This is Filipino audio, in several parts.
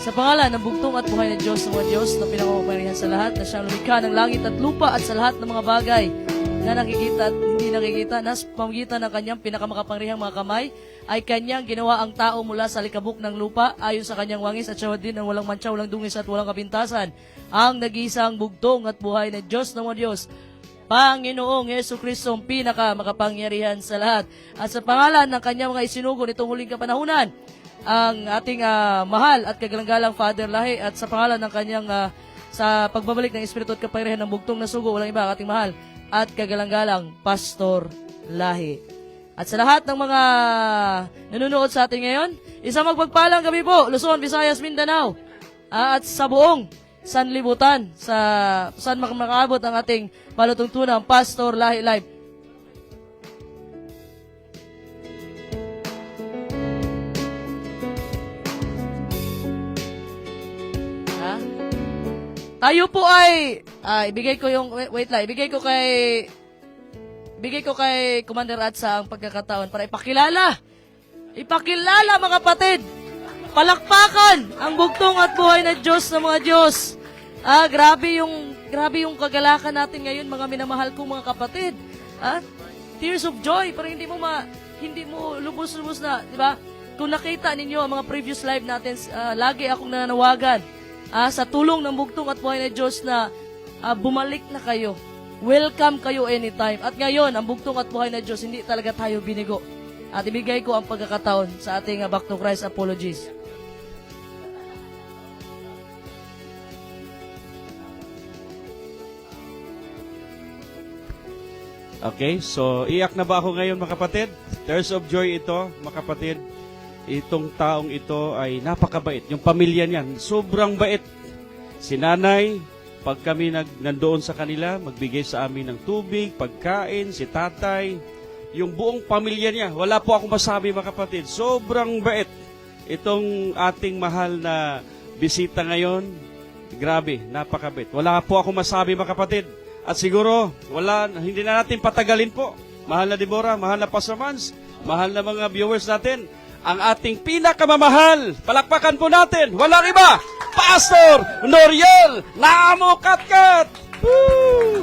Sa pangalan ng bugtong at buhay na Diyos ng mga Diyos na pinakapangyarihan sa lahat, na siyang lumikha ng langit at lupa at sa lahat ng mga bagay na nakikita at hindi nakikita, na sa pamamagitan ng kanyang pinakamakapangyarihang mga kamay, ay kanyang ginawa ang tao mula sa likabok ng lupa ayon sa kanyang wangis at siya din ang walang mantsa, walang dungis at walang kapintasan, ang nag-iisang bugtong at buhay na Diyos ng mga Diyos, Panginoong Yesu Kristo, ang pinakamakapangyarihan sa lahat. At sa pangalan ng kanyang mga isinugo nitong huling kapanahunan, ang ating mahal at kagalang-galang Father Lahi, at sa pangalan ng kanyang sa pagbabalik ng Espiritu at kapangyarihan ng bugtong na sugo, walang iba, ang ating mahal at kagalang-galang Pastor Lahi. At sa lahat ng mga nanonood sa atin ngayon, isang magpagpalang gabi po, Luzon, Visayas, Mindanao, at sa buong sanlibutan, sa saan makaabot ang ating palatungtunang Pastor Lahi Live. Tayo po ay ibigay ko yung wait lang, ibigay ko kay Commander Atsa ang pagkakataon para ipakilala mga kapatid, palakpakan ang bugtong at buhay na Diyos ng mga Diyos. Grabe yung kagalakan natin ngayon, mga minamahal kong mga kapatid. Tears of joy, para hindi mo lubos-lubos na, di ba? Kung nakita ninyo ang mga previous live natin, lagi akong nananawagan sa tulong ng bugtong at buhay na Diyos na bumalik na kayo. Welcome kayo anytime. At ngayon, ang bugtong at buhay na Diyos, hindi talaga tayo binigo. At ibigay ko ang pagkakataon sa ating Back to Christ Apologies. Okay, so iyak na ba ako ngayon mga kapatid? Tears of joy ito mga kapatid. Itong taong ito ay napakabait. Yung pamilya niyan, sobrang bait. Si nanay, pag kami nandoon sa kanila, magbigay sa amin ng tubig, pagkain, si tatay, yung buong pamilya niya. Wala po akong masabi mga kapatid. Sobrang bait. Itong ating mahal na bisita ngayon, grabe, napakabait. Wala po akong masabi mga kapatid. At siguro, hindi na natin patagalin po. Mahal na Deborah, mahal na Pastor Mans, mahal na mga viewers natin, ang ating pinakamamahal, palakpakan po natin, walang iba, Pastor Noriel Namo Katkat! Woo!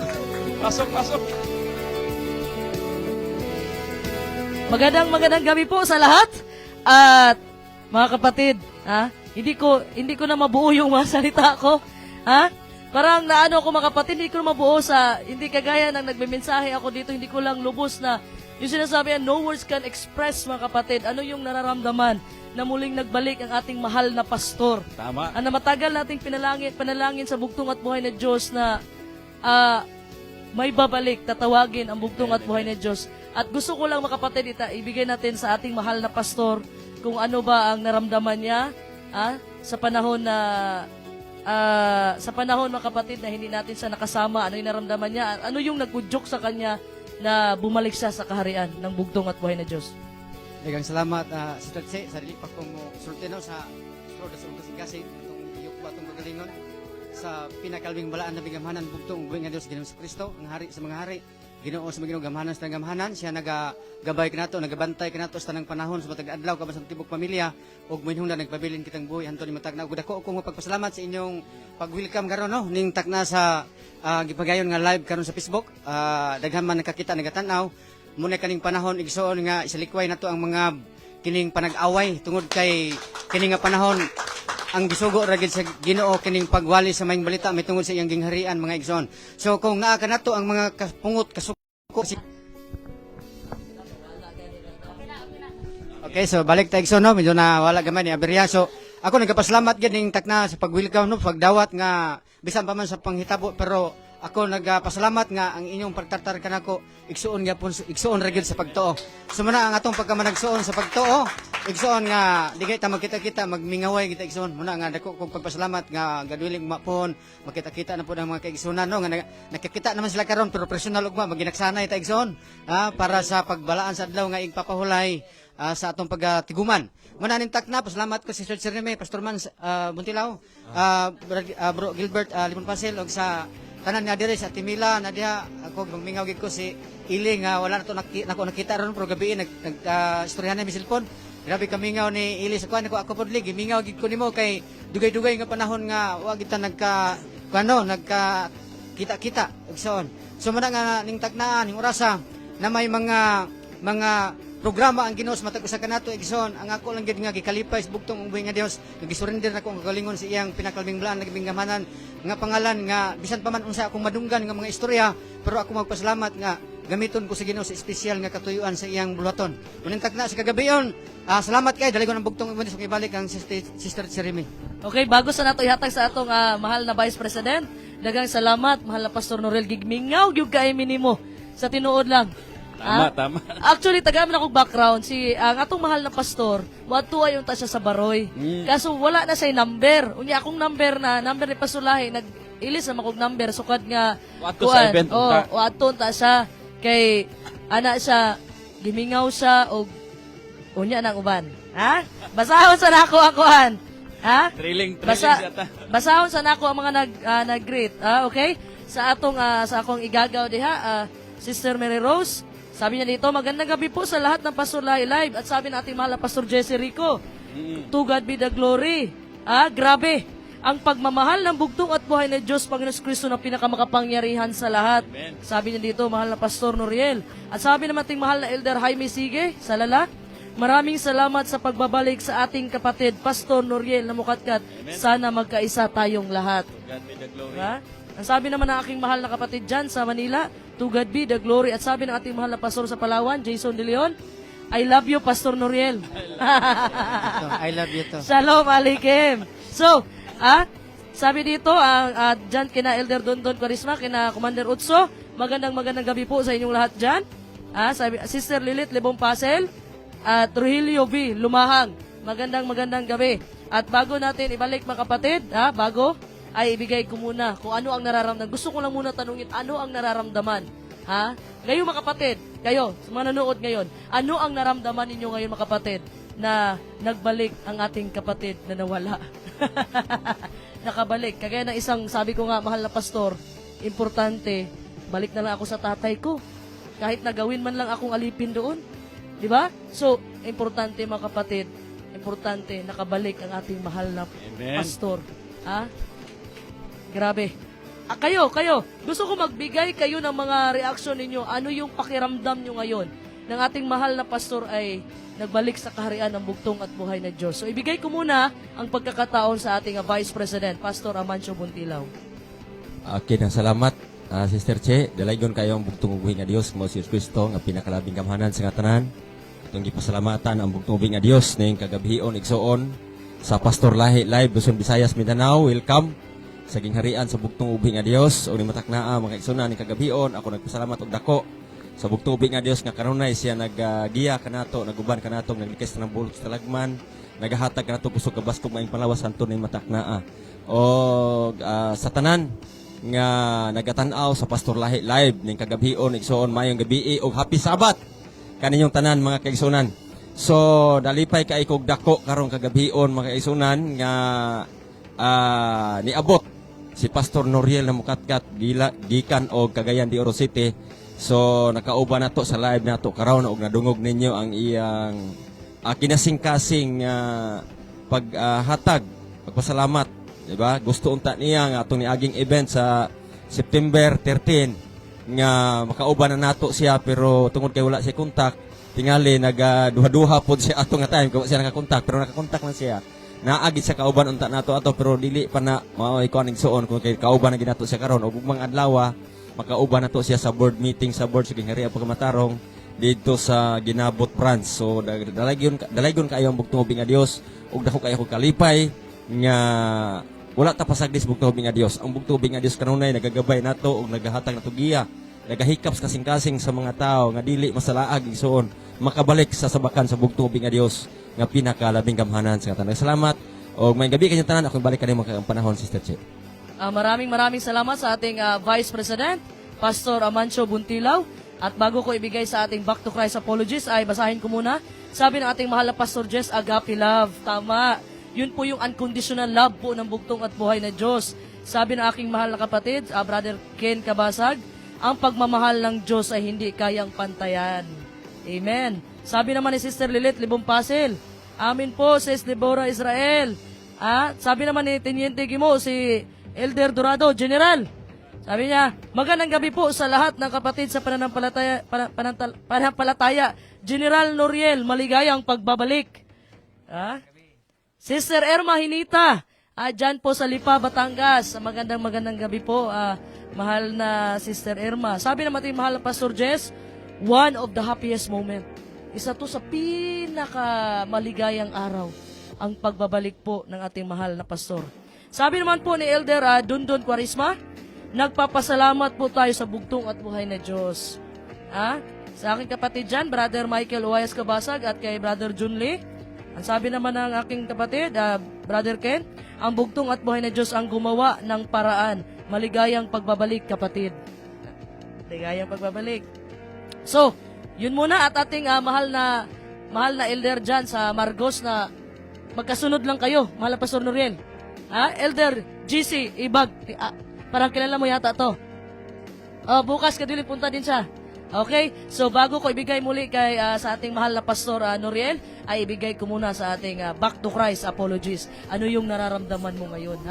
Pasok. Magandang gabi po sa lahat. At mga kapatid, hindi ko na mabuo yung mga salita ko. Parang naano ako mga kapatid, hindi ko na mabuo hindi kagaya ng nagmemensahe ako dito, hindi ko lang lubos na yung sinasabi yan, no words can express mga kapatid, ano yung nararamdaman na muling nagbalik ang ating mahal na pastor. Tama. Na matagal nating panalangin sa bugtong at buhay na Diyos na may babalik, tatawagin ang bugtong at buhay na Diyos. At gusto ko lang mga kapatid, ibigay natin sa ating mahal na pastor kung ano ba ang naramdaman niya sa panahon mga kapatid na hindi natin siya nakasama, ano yung naramdaman niya, ano yung nagkudyok sa kanya na bumalik siya sa kaharian ng bugtong at buhay na Diyos. Dagang salamat sa Tatse, sa dili pa kong sultino sa Florida sa Ungkasigasin, itong iyok ba itong kagalingon, sa pinakalbing balaan na bigamhanan, bugtong buhay nga Diyos, Ginoong sa Kristo, ang hari sa mga hari, Ginoo sa mga gamhanan sa gamhanan, siya nagagabay kanato, nagabantay kanato sa tanang panahon sa matag adlaw kabasang tibok pamilya ug minhunda nagpabilin kitang buhi hanto ni matag na ug dako kong magpasalamat sa inyong pag-welcome karon no ning takna sa gipagayon nga live karon sa Facebook. Daghan man nakakita nagatanaw muna kaning panahon igsoon nga isalikway nato ang mga kining panag-away tungod kay kining nga panahon ang gisugo ra gid sa Ginoo kining pagwali sa maayong balita may tungod sa iyang gingharian mga igsoon. So kung naa kanato ang mga kapungot kasuko. Okay, so balik ta igsoon no, medyo na wala gamay ni aberya. So ako nagapasalamat gid ning takna sa pag-welcome no, pagdawat nga bisan pa man sa panghitabo pero ako nagpasalamat nga ang inyong pagtartar kanako igsuon ra gyud sa pagtuo. So muna ang atong pagkamanagsuon sa pagtuo, igsuon nga di kay ta magkita-kita magmingaway kita igsuon. Muna nga dako kog pagpasalamat nga gadwiling mapon makita-kita na po ang mga kaigsuonan no nga nakikita naman sila karon pero personal ugma maginaksanay ta igsuon para sa pagbalaan sa adlaw nga igpapahulay sa atong pagtiguman. Muna ning takna pasalamat ko si Sir Reme, Pastor Mans Buntilaw, Bro Gilbert Limon Pasel og sa tanan nga dire sa Timila na diha ako magmingaw gid ko si Iling wala na to nako nakita ron pero gabi istoryahan na mi cellphone Grabe kamingaw ni Ili sa kuan ako podlig, mingaw gid ko nimo kay dugay-dugay nga panahon nga wa kita nagka kita-kita igsoon. So man nga ning tagnaan ning orasa na may mga programa ang Ginoo sa matag usa kanato igsoon. Ang ako lang gid nga gikalipay sa bugtong uboy nga Dios, nagisurrender nako ang kagalingon sa iyang pinakalbing blaan nagbingamanan nga pangalan nga bisan pa man unsa akong madunggan nga mga istorya, pero ako magpasalamat nga gamiton ko sa Ginoo sa espesyal nga katuyuan sa iyang bulaton. Uning tagna sa kagabion, salamat kay dali ko ng bugtong uboy sa ibalik ang Sister Jeremy. Okay, bago sa nato ihatag sa atong mahal na Vice President, daghang salamat mahal na Pastor Norel Gigmingaw gyud kay minimo sa tinuod lang. Tama. Actually, tagaman akong background. Ang atong mahal na pastor, watuwa yung ta siya sa Baroy. Kaso wala na siya number. Unya akong number ni Pasulahi, nag-ilis na akong number. Sukad nga, Wato sa event unta. wato ta siya. Kay, ana siya, gimingaw siya, o unya ng uban. Ha? Basahon sa nako akuan. Ha? Thrilling Basa, basahon sa nako ang mga nag-greet. Okay? Sa akong igagaw diha, Sister Mary Rose, sabi niya dito, magandang gabi po sa lahat ng Pastor Live. At sabi nating mahal na Pastor Jesse Rico, to God be the glory. Grabe. Ang pagmamahal ng bugtong at buhay na Diyos, Panginoon Kristo na pinakamakapangyarihan sa lahat. Amen. Sabi niya dito, mahal na Pastor Noriel. At sabi naman ating mahal na Elder Jaime Sige, sa Lala, maraming salamat sa pagbabalik sa ating kapatid, Pastor Noriel na Mukatkat. Sana magkaisa tayong lahat. God be the glory. Diba? Ang sabi naman ng aking mahal na kapatid dyan sa Manila, to God be the glory. At sabi ng ating mahal na pastor sa Palawan, Jason De Leon, I love you, Pastor Noriel. I love you to. Shalom Alaikum. So, sabi dito, dyan kina Elder Dondon Quarisma, kina Commander Utso, magandang gabi po sa inyong lahat dyan. Sabi, Sister Lilith Lebong Pasel, at Trujillo B. Lumahang, magandang gabi. At bago natin ibalik mga kapatid, ay ibigay ko muna kung ano ang nararamdaman. Gusto ko lang muna tanungin, ano ang nararamdaman? Ngayon mga kapatid, kayo, sa mga nanonood ngayon, ano ang naramdaman ninyo ngayon mga kapatid na nagbalik ang ating kapatid na nawala? Nakabalik. Kagaya ng isang, sabi ko nga, mahal na pastor, importante, balik na lang ako sa tatay ko. Kahit nagawin man lang akong alipin doon. Di ba? So, importante mga kapatid, importante, nakabalik ang ating mahal na pastor. Grabe. Kayo, gusto ko magbigay kayo ng mga reaksyon ninyo. Ano yung pakiramdam nyo ngayon ng ating mahal na pastor ay nagbalik sa kaharian ng bugtong at buhay na Diyos. So, ibigay ko muna ang pagkakataon sa ating Vice President, Pastor Amancio Buntilaw. Okay, salamat, Sister Che. Dalaygon kayo ang bugtong ubuhi nga Dios, mo si Kristo, nga pinakalabing kamhanan sa nga tanan. Itong gipasalamatan ang bugtong ubuhi nga Dios, na yung kagabihion, igsoon, sa Pastor Lahi Live, Luzon, Visayas, Mindanao. Welcome sa gingharian sa bugtong ubuhi nga Dios. O ni mataknaa, mga igsoon ni kagabihion, ako nagpasalamat og dako sa bugtong ubuhi nga Dios, nga kanunay siya naggiya kanato, naguban kanato, naglikes ng bulot sa talagman, nagahatag kanato kusog kabas kung maing panglawas santo ni mataknaa. O sa tanan, nga nagatanaw sa Pastor Lahi Live ning kagabion igsoon mayong gabi og happy Sabat kaninyong tanan mga kaigsunan. So dalipay kay kog dako karong kagabion mga kaigsunan nga niabot si Pastor Noriel na Mukatkat gikan og Cagayan de Oro City. So nakauban nato sa live nato karon og nadungog ninyo ang iyang kinasing-kasing paghatag pagpasalamat. Diba? Gusto unta niya nga atong niaging event sa September 13 nga makauban na nato siya pero tungod kay wala siya kontak tingali nagaduha-duha pod siya atong nga time kung siya nakakontak pero nakakontak na siya naagit sa kauban unta nato ato pero dili pa na maoy ko aning suon kung kay kauban na ginato siya karon og mga adlaw makauban nato siya sa board meeting sa board sa gingharian pagkamatarong dito sa Ginabot branch. So dalaygon kayo ang bugtong ubing nga Dios ug dako kayo kog kalipay nga wala ta pasagdis bugtong ubing nga Dios. Ang bugtong ubing nga Dios kanunay nagagabay nato ug nagahatag nato giya, nagahikaps kasing-kasing sa mga tao nga dili masalaag igsoon makabalik sa sabakan sa bugtong ubing nga Dios nga pinakalabing gamhanan sa tanan. Salamat og may gabi kanyang tanan. Ako balik kanimo kay panahon Sister Che. Maraming salamat sa ating Vice President, Pastor Amancio Buntilaw. At bago ko ibigay sa ating Back to Christ Apologies, ay basahin ko muna. Sabi ng ating mahal na Pastor Jess, agape love. Tama. Yun po yung unconditional love po ng bugtong at buhay na Diyos. Sabi ng aking mahal na kapatid, Brother Ken Kabasag, ang pagmamahal ng Diyos ay hindi kayang pantayan. Amen. Sabi naman ni Sister Lilith Libong Pasel, Amin po, says Deborah Israel. Sabi naman ni Teniente Gimo, si Elder Dorado, General. Sabi niya, magandang gabi po sa lahat ng kapatid sa pananampalataya. General Noriel, maligayang pagbabalik. Sister Erma Hinita, dyan po sa Lipa, Batangas. Magandang gabi po, mahal na Sister Erma. Sabi naman ating mahal na Pastor Jess, one of the happiest moment. Isa to sa pinakamaligayang araw, ang pagbabalik po ng ating mahal na pastor. Sabi naman po ni Elder Dundon Quarisma, nagpapasalamat po tayo sa bugtong at buhay na Diyos. Sa aking kapatid dyan, Brother Michael Uwayas Kabasag at kay Brother Jun Lee. Ang sabi naman ng aking kapatid, Brother Ken, ang bugtong at buhay na Diyos ang gumawa ng paraan. Maligayang pagbabalik, kapatid. Maligayang pagbabalik. So, yun muna at ating mahal na Elder dyan sa Margos na magkasunod lang kayo, mahal na Pastor Noriel. Elder GC Ibag, parang kilala mo yata to. Bukas kadili punta din siya. Okay? So bago ko ibigay muli kay sa ating mahal na Pastor Noriel, ay ibigay ko muna sa ating Back to Christ Apologies. Ano yung nararamdaman mo ngayon,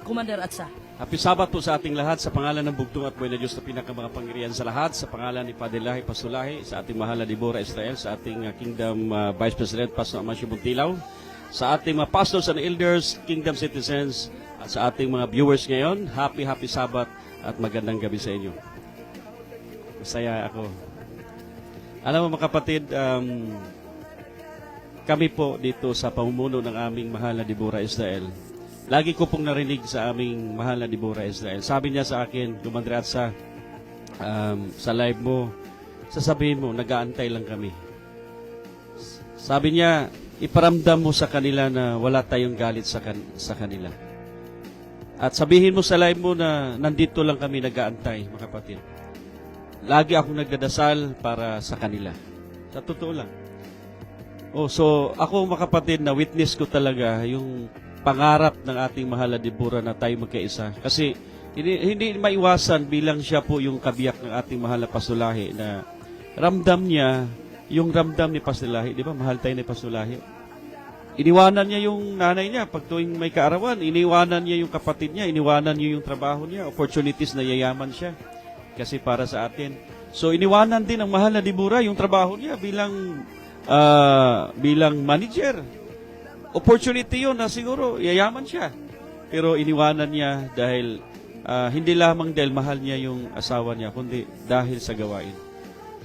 Commander Atsa? Happy Sabbath po sa ating lahat sa pangalan ng bugtong at buhay na Diyos na pinakamakapangyarihan sa lahat, sa pangalan ni Padilahi Pasulahi, sa ating mahal na Deborah Israel, sa ating Kingdom Vice President Pastor Amancio Buntilaw, sa ating mga pastors and elders, Kingdom citizens, at sa ating mga viewers ngayon. Happy Sabbath at magandang gabi sa inyo. Masaya ako. Alam mo mga kapatid, kami po dito sa pamumuno ng aming mahal na Deborah Israel, lagi ko pong narinig sa aming mahal na Deborah Israel. Sabi niya sa akin, Commander Atsa, sa live mo, sasabihin mo, nag-aantay lang kami. Sabi niya, iparamdam mo sa kanila na wala tayong galit sa kanila. At sabihin mo sa live mo na nandito lang kami nag-aantay, mga kapatid. Lagi akong nagdadasal para sa kanila. Sa totoo lang. So ako mga kapatid, na witness ko talaga yung pangarap ng ating mahal na Deborah na tayo magkaisa. Kasi hindi maiwasan bilang siya po yung kabiyak ng ating mahal na Pasulahi na ramdam niya yung ramdam ni Pasulahi. Di ba? Mahal tayo ni Pasulahi. Iniwanan niya yung nanay niya pag tuwing may kaarawan. Iniwanan niya yung kapatid niya. Iniwanan niya yung trabaho niya. Opportunities na yayaman siya. Kasi para sa atin. So iniwanan din ang mahal na Deborah yung trabaho niya bilang manager. Opportunity yun na siguro yayaman siya. Pero iniwanan niya dahil hindi lamang dahil mahal niya yung asawa niya, kundi dahil sa gawain.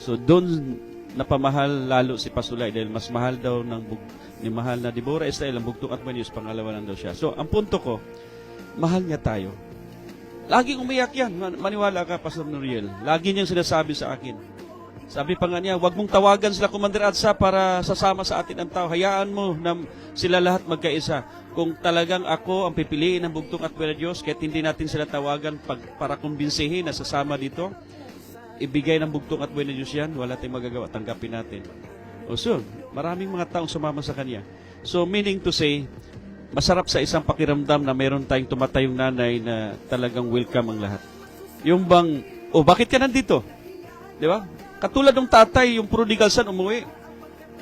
So doon napamahal lalo si Pasulay dahil mas mahal daw ni mahal na Deborah Israel ang bugtong at Manius, pangalawa lang daw siya. So ang punto ko, mahal niya tayo. Laging umiyak yan. Maniwala ka, Pastor Noriel. Lagi niyang sinasabi sa akin. Sabi pa nga niya, huwag mong tawagan sila, Commander Atsa, para sasama sa atin ang tao. Hayaan mo na sila lahat magkaisa. Kung talagang ako ang pipiliin ng bugtong at buhay na Diyos, kahit hindi natin sila tawagan para kumbinsihin na sasama dito, ibigay ng bugtong at buhay na Diyos yan, wala tayong magagawa, tanggapin natin. So, maraming mga taong sumama sa Kanya. So, meaning to say, masarap sa isang pakiramdam na meron tayong tumatayong nanay na talagang welcome ang lahat. Yung bang, bakit ka nandito? Di ba? Katulad ng tatay, yung prodigal son, umuwi.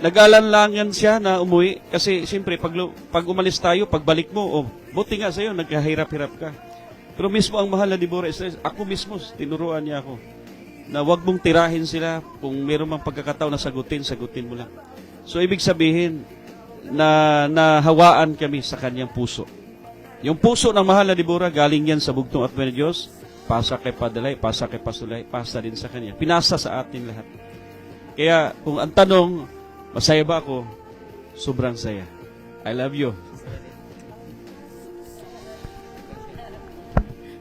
Nag-alanlangan siya na umuwi. Kasi, siyempre, pag umalis tayo, pagbalik mo, buti nga sa'yo, nagkahirap-hirap ka. Pero mismo ang mahal na Deborah Israel, ako mismo, tinuruan niya ako, na wag mong tirahin sila. Kung meron mang pagkakataon na sagutin mo lang. So, ibig sabihin, na nahawaan kami sa kanyang puso. Yung puso ng mahal na Deborah, galing yan sa bugtong at buhay na Diyos, pasa kay Padalay, pasa kay Pasulay, pasa din sa kanya. Pinasa sa atin lahat. Kaya kung ang tanong, masaya ba ako? Sobrang saya. I love you.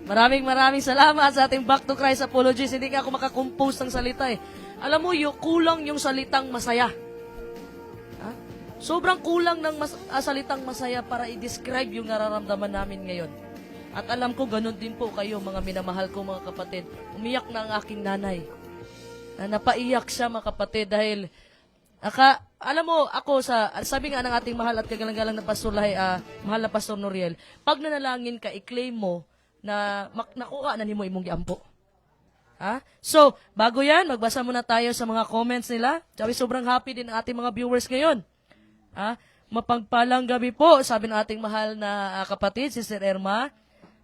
Maraming salamat sa ating Back to Christ Apologies. Hindi ka ako makakompose ng salita eh. Alam mo, kulang yung salitang masaya. Sobrang kulang ng salitang masaya para i-describe yung nararamdaman namin ngayon. At alam ko, ganun din po kayo, mga minamahal ko mga kapatid. Umiyak na ang aking nanay. Napaiyak siya mga kapatid dahil, alam mo, ako sabi nga ng ating mahal at kagalang-galang na Pastor mahal na Pastor Noriel, pag nanalangin ka, i-claim mo na nakuha na nimo imong giampo. So, bago yan, magbasa muna tayo sa mga comments nila. Sabi, sobrang happy din ang ating mga viewers ngayon. Mapagpalang gabi po, sabi ng ating mahal na kapatid, Sister Irma,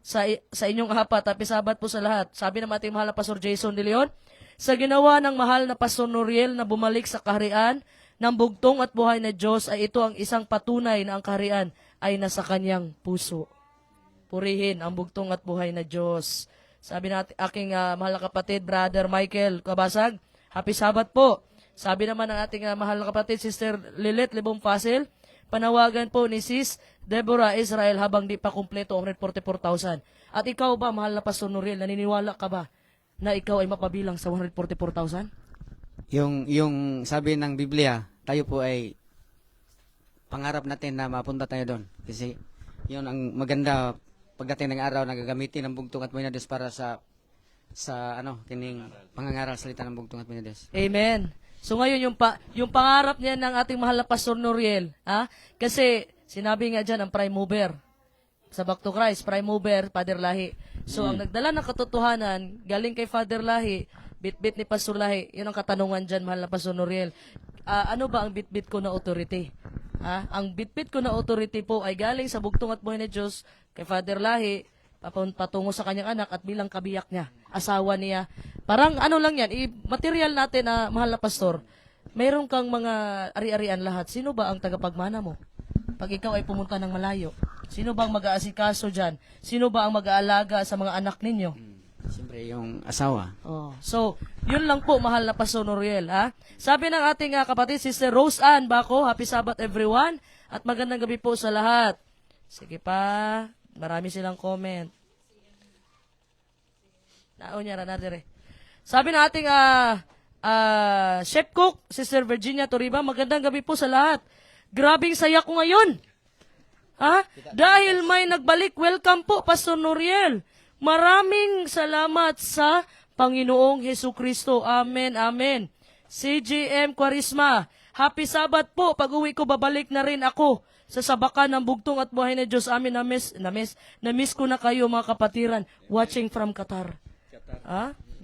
sa inyong apat, happy Sabat po sa lahat. Sabi ng ating mahal na Pastor Jason De Leon, sa ginawa ng mahal na Pastor Noriel na bumalik sa kaharian ng bugtong at buhay na Diyos, ay ito ang isang patunay na ang kaharian ay nasa kanyang puso. Purihin ang bugtong at buhay na Diyos. Sabi natin aking mahal na kapatid, Brother Michael Kabasag, happy Sabat po. Sabi naman ng ating mahal na kapatid, Sister Lilet Libong Fasil, panawagan po ni Sis Deborah Israel habang di pa kumpleto ang 144,000. At ikaw ba, mahal na Pastor Noriel, naniniwala ka ba na ikaw ay mapabilang sa 144,000? Yung sabi ng Biblia, tayo po ay pangarap natin na mapunta tayo doon. Kasi yun ang maganda pagdating ng araw na gagamitin ng bugtong at buhay na Diyos para sa kining pangangaral salita ng bugtong at buhay na Diyos. Amen. So ngayon yung pangarap niya ng ating mahal na Pastor Noriel, kasi sinabi nga diyan ang prime mover sa Back to Christ, prime mover, Father Lahi. So ang nagdala ng katotohanan galing kay Father Lahi, bit-bit ni Pastor Lahi. Yun ang katanungan diyan, mahal na Pastor Noriel. Ano ba ang bit-bit ko na authority? Ang bit-bit ko na authority po ay galing sa bugtong at buhay na Diyos kay Father Lahi, patungo sa kanyang anak at bilang kabiyak niya, asawa niya. Parang ano lang yan, material natin na mahal na pastor, mayroon kang mga ari-arian lahat. Sino ba ang tagapagmana mo? Pag ikaw ay pumunta ng malayo, sino ba ang mag-aasikaso dyan? Sino ba ang mag-aalaga sa mga anak ninyo? Siyempre yung asawa. So, yun lang po, mahal na Pastor Noriel. Sabi ng ating kapatid, Sister Rose Ann Bako, happy Sabbath everyone, at magandang gabi po sa lahat. Sige pa, marami silang comment. Naunya na dire. Sabi ng ating chef cook, Sister Virginia Toriba, magandang gabi po sa lahat. Grabing saya ko ngayon. Dahil may nagbalik, welcome po, Pastor Noriel. Maraming salamat sa Panginoong Hesukristo. Amen, amen. CGM Quarisma, happy Sabat po. Pag-uwi ko, babalik na rin ako sa sabakan ng bugtong at buhay na Diyos. Amin, na-miss ko na kayo mga kapatiran. Watching from Qatar.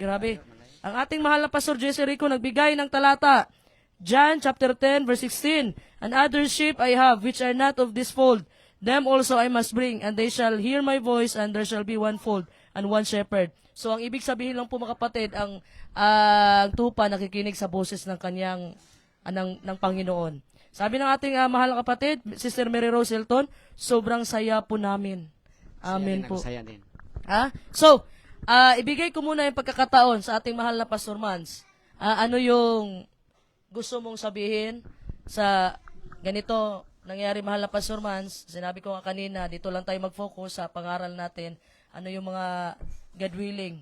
Grabe. Ang ating mahal na Pastor Jesse Rico nagbigay ng talata. John chapter 10 verse 16. And other sheep I have which are not of this fold. Them also I must bring, and they shall hear my voice, and there shall be one fold and one shepherd. So ang ibig sabihin lang po mga kapatid, ang tupa nakikinig sa boses ng kanyang ng Panginoon. Sabi ng ating mahal na kapatid, Sister Mary Rose Hilton, sobrang saya po namin. Amen po. Saya din. So, ibigay ko muna yung pagkakataon sa ating mahal na Pastor Mans. Ano yung gusto mong sabihin sa ganito nangyari, mahal na Pastor Mans? Sinabi ko nga kanina, dito lang tayo mag-focus sa pangaral natin. Ano yung mga God willing,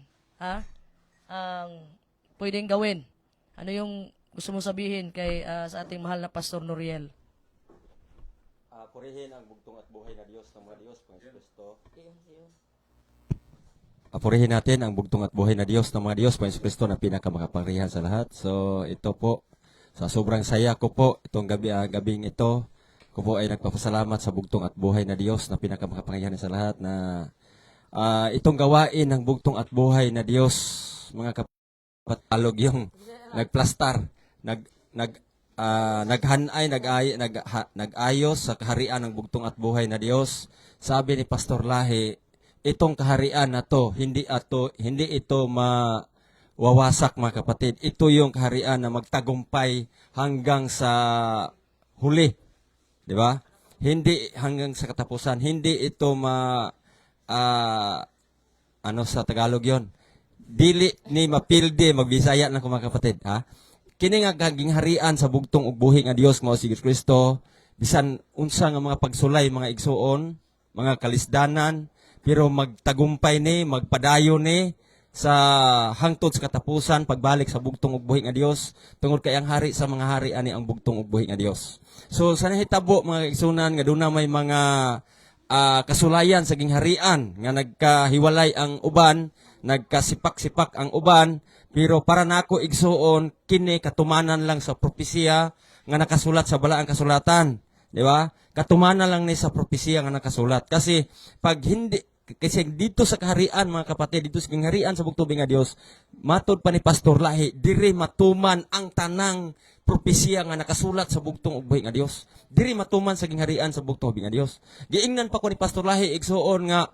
ang pwedeng gawin? Ano yung gusto mong sabihin kay sa ating mahal na Pastor Noriel? Purihin ang bugtong at buhay na Diyos ng mga Diyos, Panginoon Kristo. Purihin natin ang bugtong at buhay na Diyos ng mga Diyos, Panginoon Kristo, na pinakamakapangyarihan sa lahat. So, ito po, sa sobrang saya ko po, itong gabing ito, ko po ay nagpapasalamat sa bugtong at buhay na Diyos na pinakamakapangyarihan sa lahat, na itong gawain ng bugtong at buhay na Diyos, mga kapatalog yung nagplastar, nag-ayos sa kaharian ng bugtong at buhay na Diyos. Sabi ni Pastor Lahi, itong kaharian na to, hindi ito mawawasak, mga kapatid. Ito yung kaharian na magtagumpay hanggang sa huli. Di ba? Hindi hanggang sa katapusan. Hindi ito ano sa Tagalog yon? Dili ni mapilde, magbisaya na ko, mga kapatid. Kini nga kaging harian sa bugtong ug buhi nga Dios mao si Kristo, bisan unsa nga mga pagsulay, mga igsuon, mga kalisdanan, pero magtagumpay ni, magpadayon ni sa hangtod sa katapusan, pagbalik sa bugtong ug buhi nga Dios, tungod kay ang hari sa mga hari ani ang bugtong ug buhi nga Dios. So sa nahitabo, mga igsunan, nga duna may mga kasulayan sa gingharian nga nagkahiwalay ang uban, nagkasipak-sipak ang uban, pero para nako igsuon, kini katumanan lang sa propesya nga nakasulat sa balaang kasulatan, di ba? Katumanan lang ni sa propesya nga nakasulat. Kasi pag hindi Kasi dito sa kaharian, mga kapatid, dito sa kaharian sa bugtong nga Dios, matod pa ni Pastor Lahi, diri matuman ang tanang propesya nga nakasulat sa bugtong ug buhi nga Dios. Diri matuman sa gingharian sa bugtong nga Dios. Giingnan pa ko ni Pastor Lahi igsuon nga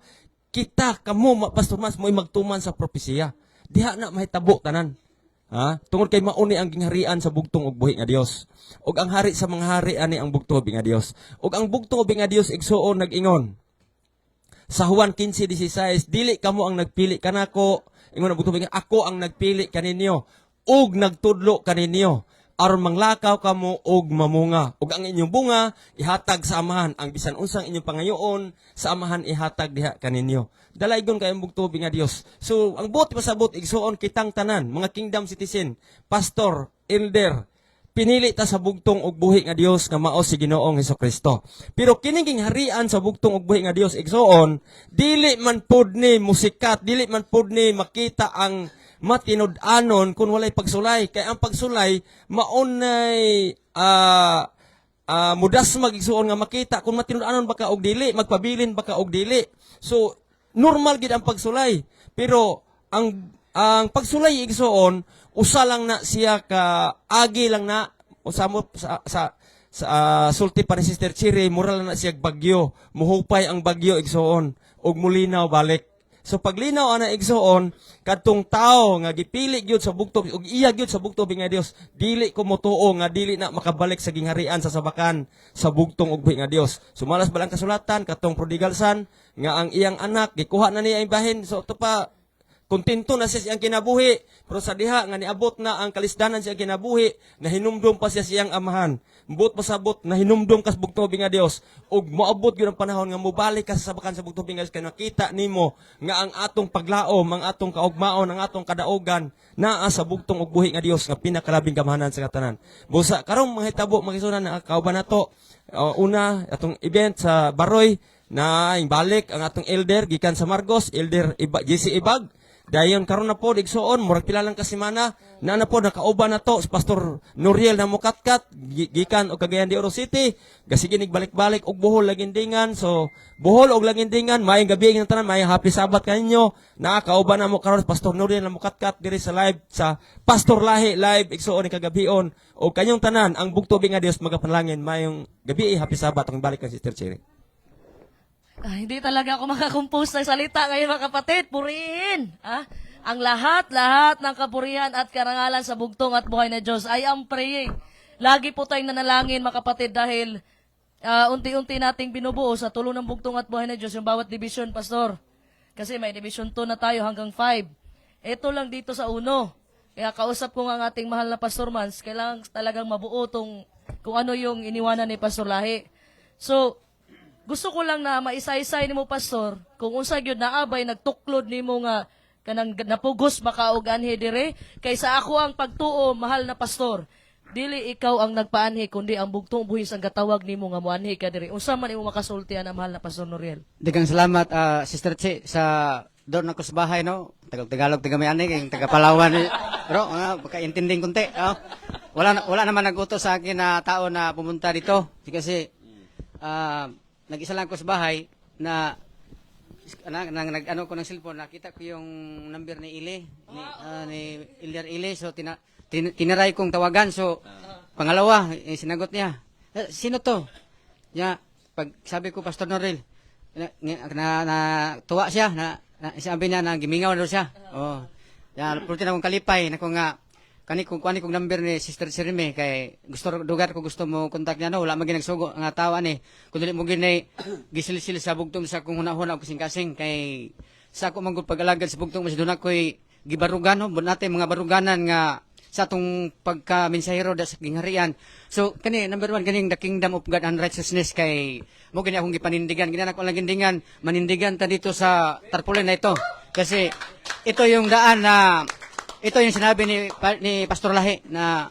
kita kamo Pastor Mas mo'y magtuman sa propesya. Diha na mahitabo tanan. Ha? Tungod kay mauni ang gingharian sa bugtong ug buhi nga Dios. Ug ang hari sa mga hari ani ang bugtong nga Dios. Ug ang bugtong nga Dios igsuon nag-ingon sa Juan 15:16, dili kamo ang nagpili kanako, ingon ang bugtong nga ako ang nagpili kaninyo ug nagtudlo kaninyo aron manglakaw kamo og mamunga. Ug ang inyong bunga ihatag sa amahan, ang bisan unsang inyong pangayoon sa amahan ihatag diha kaninyo. Dalaygon kay ang bugtong nga Dios. So ang buot pasabot igsuon kitang tanan, mga kingdom citizen, pastor, elder, pinili ta sa bugtong ug buhi nga Dios nga mao si Ginoong Hesukristo. Pero kining harian sa bugtong ug buhi nga Dios igsuon, dili man pud ni musikat, dili man pud ni makita ang matinud-anon kung walay pagsulay. Kay ang pagsulay maunay mudas magigsuon nga makita kung matinud-anon baka og dili, magpabilin baka og dili. So normal gid ang pagsulay. Pero ang pagsulay igsuon usa lang na siya ka agi lang na usamo sa sulti pa ni Sister Chiri, mura lang na siya bagyo, muhupay ang bagyo igsuon ug mulinaw balik. So paglinaw ana igsuon kadtong tao nga gipili gyud sa bugtong ug iya gyud sa bugtong nga Dios, dili ko motuo nga dili na makabalik sa gingharian sa sabakan sa bugtong ug nga Dios. Sumalas balang kasulatan katong prodigal son nga ang iyang anak gikuha na niya ang bahin, so to pa kontento na siya siyang kinabuhi, pero sa diha nga niabot na ang kalisdanan siyang kinabuhi, nahinumdum pa siya siyang amahan. Mbot pasabot nahinumdum kas bugtong nga Dios, ug moabot gyud ang panahon nga mobalik ka sa sabakan sa bugtong nga Dios kay nakita nimo nga ang atong paglaom, ang atong kaugmaon, ang atong kadaugan naa sa bugtong ug buhi nga Dios nga pinakalabing gamahanan sa katanan. Busa karong mahitabo makisunan na kauban nato. Una atong event sa Baroy na balik ang atong elder gikan sa Margos, elder JC Ibag. Dayon karon na po igsuon murag pila lang ka semana na po nakauban na to si Pastor Noriel na mukatkat gikan og Cagayan de Oro City, gasige balik-balik og Bohol lagindingan. So Bohol og lagindingan maayong gabi ng tanan, maayong happy Sabat kaninyo. Nakauban na mo karon Pastor Noriel na mukatkat diri sa live sa Pastor Lahi live igsuon ni kagabion og kanyong tanan ang bugtong nga Dios magapanalangin maayong gabi, happy Sabat ang balik ka Sister Cherry. Hindi talaga ako makakompose ng salita ngayon mga kapatid. Purihin! Ang lahat ng kapurihan at karangalan sa bugtong at buhay na Diyos. I am praying. Lagi po tayong nanalangin mga kapatid dahil unti-unti nating binubuo sa tulong ng bugtong at buhay na Diyos yung bawat division, Pastor. Kasi may division 2 na tayo hanggang 5. Ito lang dito sa 1. Kaya kausap ko nga ang ating mahal na Pastor Mans, kailangan talagang mabuo kung ano yung iniwanan ni Pastor Lahi. So, gusto ko lang na maisay-isay nimo Pastor, kung unsa gyud naabay nagtuklod nimo nga kanang napugos baka og anhi dire kaysa ako ang pagtuo mahal na Pastor. Dili ikaw ang nagpaanhi kundi ang bugtong buhis ang gatawag nimo nga moanhi ka dire. Unsa man imo makasultian ang mahal na Pastor Noriel? Daghang salamat Sister Che sa doon ako sa bahay no. Tagalog taga Mayani kay taga Palawan. Pero makaintinding kunti. Wala naman nagutos sa akin na tao na pumunta dito kasi nag-isa lang ko sa bahay na nag-ano ko ng cellphone, nakita ko yung number ni Ile, ni Ilyar Ile, so tinaray kong tawagan, so pangalawa, sinagot niya, sino to? Pag sabi ko, Pastor Norel, tuwa siya, sabi niya na gimingaw na siya. Pulutin akong kalipay, na ko nga, kani kong number ni Sister Sirime kay gusto mo kontak niya no, wala maging nagsugo nga tawa ni kun dili mo ginay gisilsil sa bugtong sa kung hunahuna og kasing-kasing kay sa ako manggod pag-alagad sa bugtong mas doon ako'y gibarugan no, natin mga baruganan nga sa atong pagka-mensahero sa gingharian. So kani number 1 kaning the kingdom of God and righteousness kay mo gani akong gipanindigan ginanak ko lang gindingan manindigan ta dito sa tarpaulin na ito kasi ito yung daan na ito yung sinabi ni Pastor Lahi na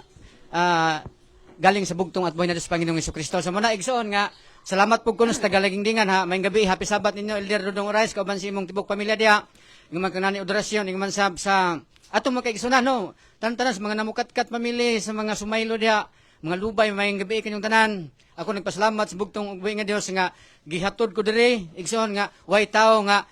galing sa bugtong at buhay na Diyos Panginoong Hesukristo. So muna igsoon nga, salamat po kuno sa tagalagindingan ha. Mayong gabi, happy Sabat ninyo, Elder Dodong Orais, kauban si imong tibok pamilya diha. Ng mga kanani odorasyon, ng man sa atong makaigsunan no. Tanan sa mga namukatkat pamilya, sa mga sumaylo diha, mga lubay, mayong gabi kanyong tanan. Ako nagpasalamat sa bugtong buhay nga Dios nga gihatod ko diri igsoon nga way tao nga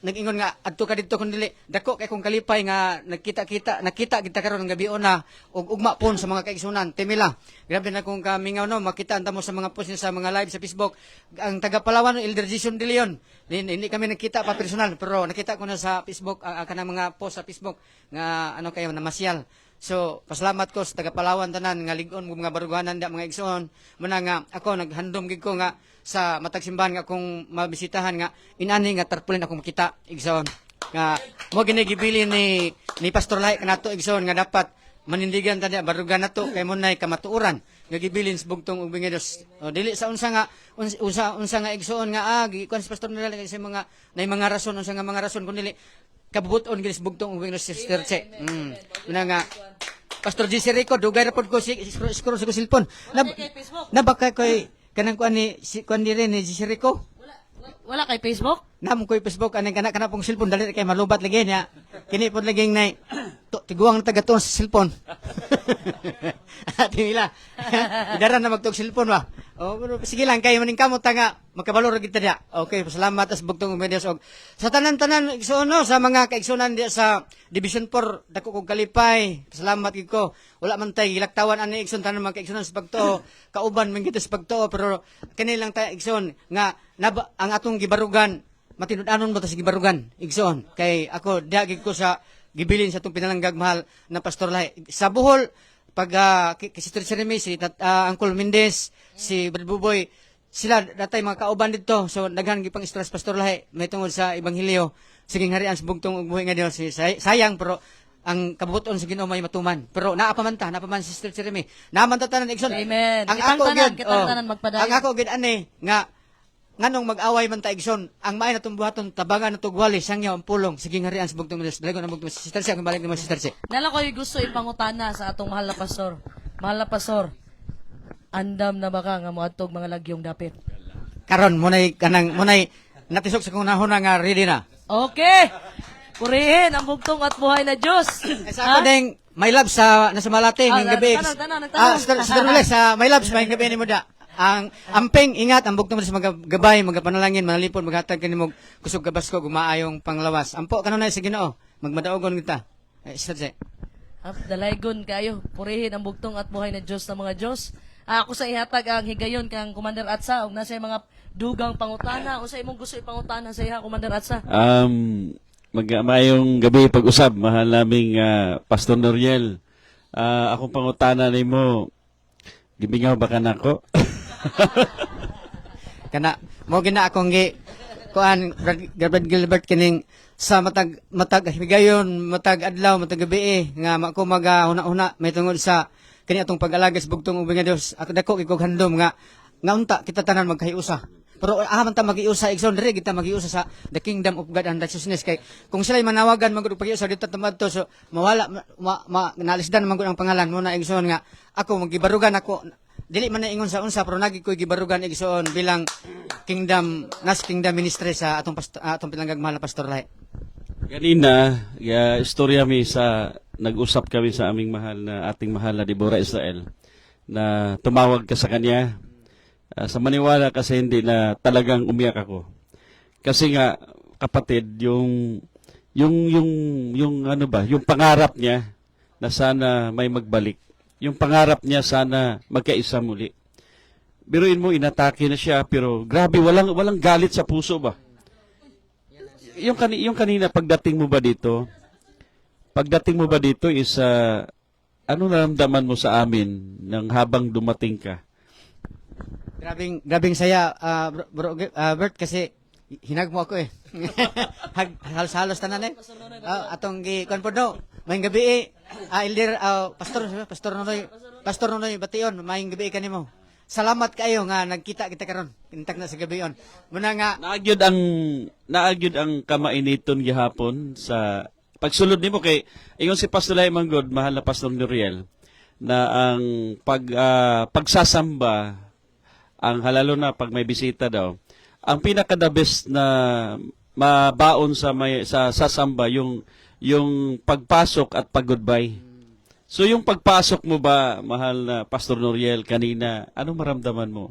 nag-ingon nga adto ka dito kun dili dako kay kung kalipay nga nakita kita karon ng gabi na ug ugma pon sa mga kaigsunan timila grabe na kung kamingaw no makita anta mo sa mga post niya sa mga live sa Facebook ang taga Palawan Elder Jason De Leon hindi kami nakita pa personal pero nakita ko na sa Facebook kanang mga post sa Facebook nga ano kayo namasyal. So, pasalamat ko sa taga Palawan tanan nga ligon ko mga baruganan da mga igsoon. Muna nga ako naghandom gid ko nga sa matag simbahan nga kung mabisitahan nga inani nga tarpulin ako makita igsoon. Nga mo gini gibili ni Pastor Lai kanato igsoon nga dapat manindigan tadi barugan nato kay mo nay kamatuoran nga gibilin sa bugtong ug bingedos. O dili sa unsa nga nga igsoon nga kun si Pastor nila sa mga nay mga rason unsa nga mga rason kun dili kabubuton ginis bugtong ug sa church. Una nga Pastor Jesse Rico dugay ra pod ko scroll sa cellphone. Nabaka koy kanang kuan ni kuan dire ni Jesse Rico. Wala kay Facebook? Nam koy Facebook aning kana pong cellphone dali kay malubat lagi niya. Kini pod lagi nay tiguang tagaton sa cellphone. Ati nila. Idaran na magtog cellphone ba. Oh, pero sige lang kay maning kamot nga magkabalor kita dia. Okay, salamat as bugtong medias og sa tanan-tanan igsoon sa mga kaigsunan dia sa Division 4 dako kog kalipay. Salamat gid ko. Wala man tay gilaktawan ani igsoon tanan mga kaigsunan sa pagtuo. Kauban man kita sa pagtuo pero kani lang tay igsoon nga ang atong gibarugan matinud-anon mo ta sa gibarugan igsoon kay ako diagig ko sa gibilin sa atong pinalanggag mahal na Pastor Lai sa Bohol pag si Jeremy, si Uncle Mendez, si Brad Buboy, sila datay mga kauban dito. So daghan gipang stress Pastor Lahi may tungod sa ebanghelyo. Sige harian sa bugtong ug buhi nga Dios. Sayang pero ang kabubuton sa Ginoo may matuman. Pero naapaman si Sister Jeremy. Naaman ta tanan igsoon. Amen. Ang Kitang ako tanan, gid, kitang tanan magpadayon. ang ako gid ani nga nganong mag-away man ta igsoon, ang maay natong buhaton tabangan natong wali sangyaw ang pulong sige harian sa bugtong Dios. Dalagon ang bugtong si Sister Siya balik ni Sister Siya. Nala ko gusto ipangutana sa atong mahal na pastor. Mahal na pastor, andam na ba ka nga moadtog mga lagyong dapit? Karon munay natisok sa kunahon nga ready na. Okay. Purihin ang bugtong at buhay na Diyos. Sa ako ding my love sa nasa Malate ngayong gabi. Nagtanong. Sister Rules sa my love ngayong gabi ni mo da. Ang amping ingat ang bugtong sa mga gabay, mga panalangin, manalipod, maghatag kanimo kusog kabasko gumaayong panglawas. Ampo kanunay sa Ginoo, magmadaogon kita. Sister. Dalaygon kayo. Purihin ang bugtong at buhay na Diyos ng mga Diyos. Ako sa ihatag ang higayon kang Commander Atsa ug nasa mga dugang pangutana o sa imong gusto ipangutana sa iya Commander Atsa. Mayong gabi pag-usab mahal naming Pastor Noriel. Akong pangutana nimo gibingaw ba kanako? Kana mo gina akong kuan Brad Gilbert kining sa matag higayon, matag adlaw, matag gabi nga mako maghuna-huna may tungod sa kani atong pag-alaga sa bugtong ubing nga Dios. Ako dako kay kog handom nga unta kita tanan magkahiusa. Pero man ta magiusa igsoon diri kita magiusa sa the kingdom of God and righteousness kay kung sila manawagan magud pagiusa dito tamadto so mawala nalisdan man gud ang pangalan mo na igsoon nga ako magibarugan ako dili man na ingon sa unsa pero nagi koy gibarugan igsoon bilang kingdom ministry sa atong pinanggag mahal na Pastor Lai. Ganina, istorya mi sa nag-usap kami sa ating mahal na Deborah Israel na tumawag ka sa kanya. Sa maniwala kasi hindi na talagang umiyak ako. Kasi nga kapatid, yung ano ba, yung pangarap niya na sana may magbalik. Yung pangarap niya sana magkaisa muli. Biruin mo inatake na siya pero grabe walang galit sa puso ba? Yung kanina pagdating mo ba dito? Pagdating mo ba dito is ano naramdaman mo sa amin nang habang dumating ka? Grabing saya Bert kasi hinag mo ako halos tanan atong kuan pod no mayong gabi elder pastor Nonoy Bation mayong gabi kanimo. Salamat kayo nga nagkita kita karon intag na sa gabion. Muna nga naagyud ang kamainiton gihapon sa pagsulod nimo kay ingon si Pastor Lai Manggod mahal na Pastor Noriel na ang pagsasamba ang halalo na pag may bisita daw ang pinaka the best na mabaon sa sasamba yung pagpasok at pag-goodbye. So yung pagpasok mo ba mahal na Pastor Noriel kanina anong maramdaman mo?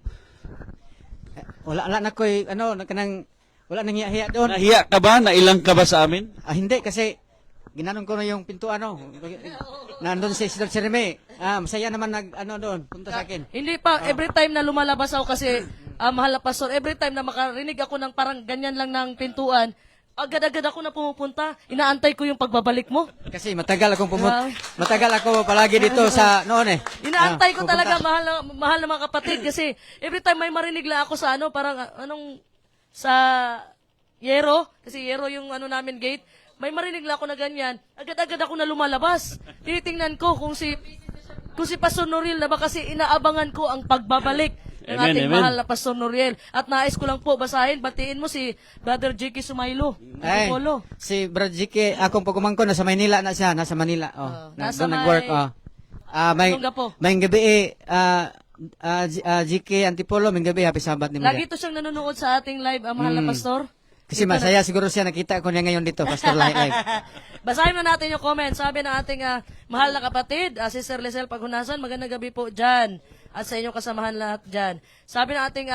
Wala na koy kanang Wala nang hiya doon. Nahiya ka ba? Nailang ka ba sa amin? Hindi, kasi ginanon ko na yung pintuan, nandun si Sidol Sirime. Masaya naman doon, punta sa akin. Hindi pa, every time na lumalabas ako kasi, mahal na pastor, every time na makarinig ako ng parang ganyan lang ng pintuan, agad-agad ako na pumupunta, inaantay ko yung pagbabalik mo. Kasi matagal ako palagi dito sa noon eh. Inaantay ko pupunta. talaga, mahal na mga kapatid, kasi every time may marinig lang ako sa parang sa Yero, kasi Yero yung namin gate, may marinig lang ako na ganyan, agad-agad ako na lumalabas. Tinitingnan ko kung si Pastor Noriel na ba, kasi inaabangan ko ang pagbabalik ng Amen, ating amen. mahal na Pastor Noriel. At nais ko lang po basahin, batiin mo si Brother J.K. Sumaylo. Ay, Polo. si Brad Jike, akong pagkumangko, nasa Maynila na siya, nasa Manila. nasa Doon nag-work. May Anong gapo? gabi, Jike Antipolo, may gabi, happy Sabat ni Lagi Mga. to siyang nanonood sa ating live, ang mahal na Pastor. Kasi masaya siguro siya, nakita ko niya ngayon dito, Pastor Live. Basahin mo natin yung comment. Sabi ng ating mahal na kapatid, Sister Lisel Paghunasan, magandang gabi po dyan. At sa inyong kasamahan lahat dyan. Sabi ng ating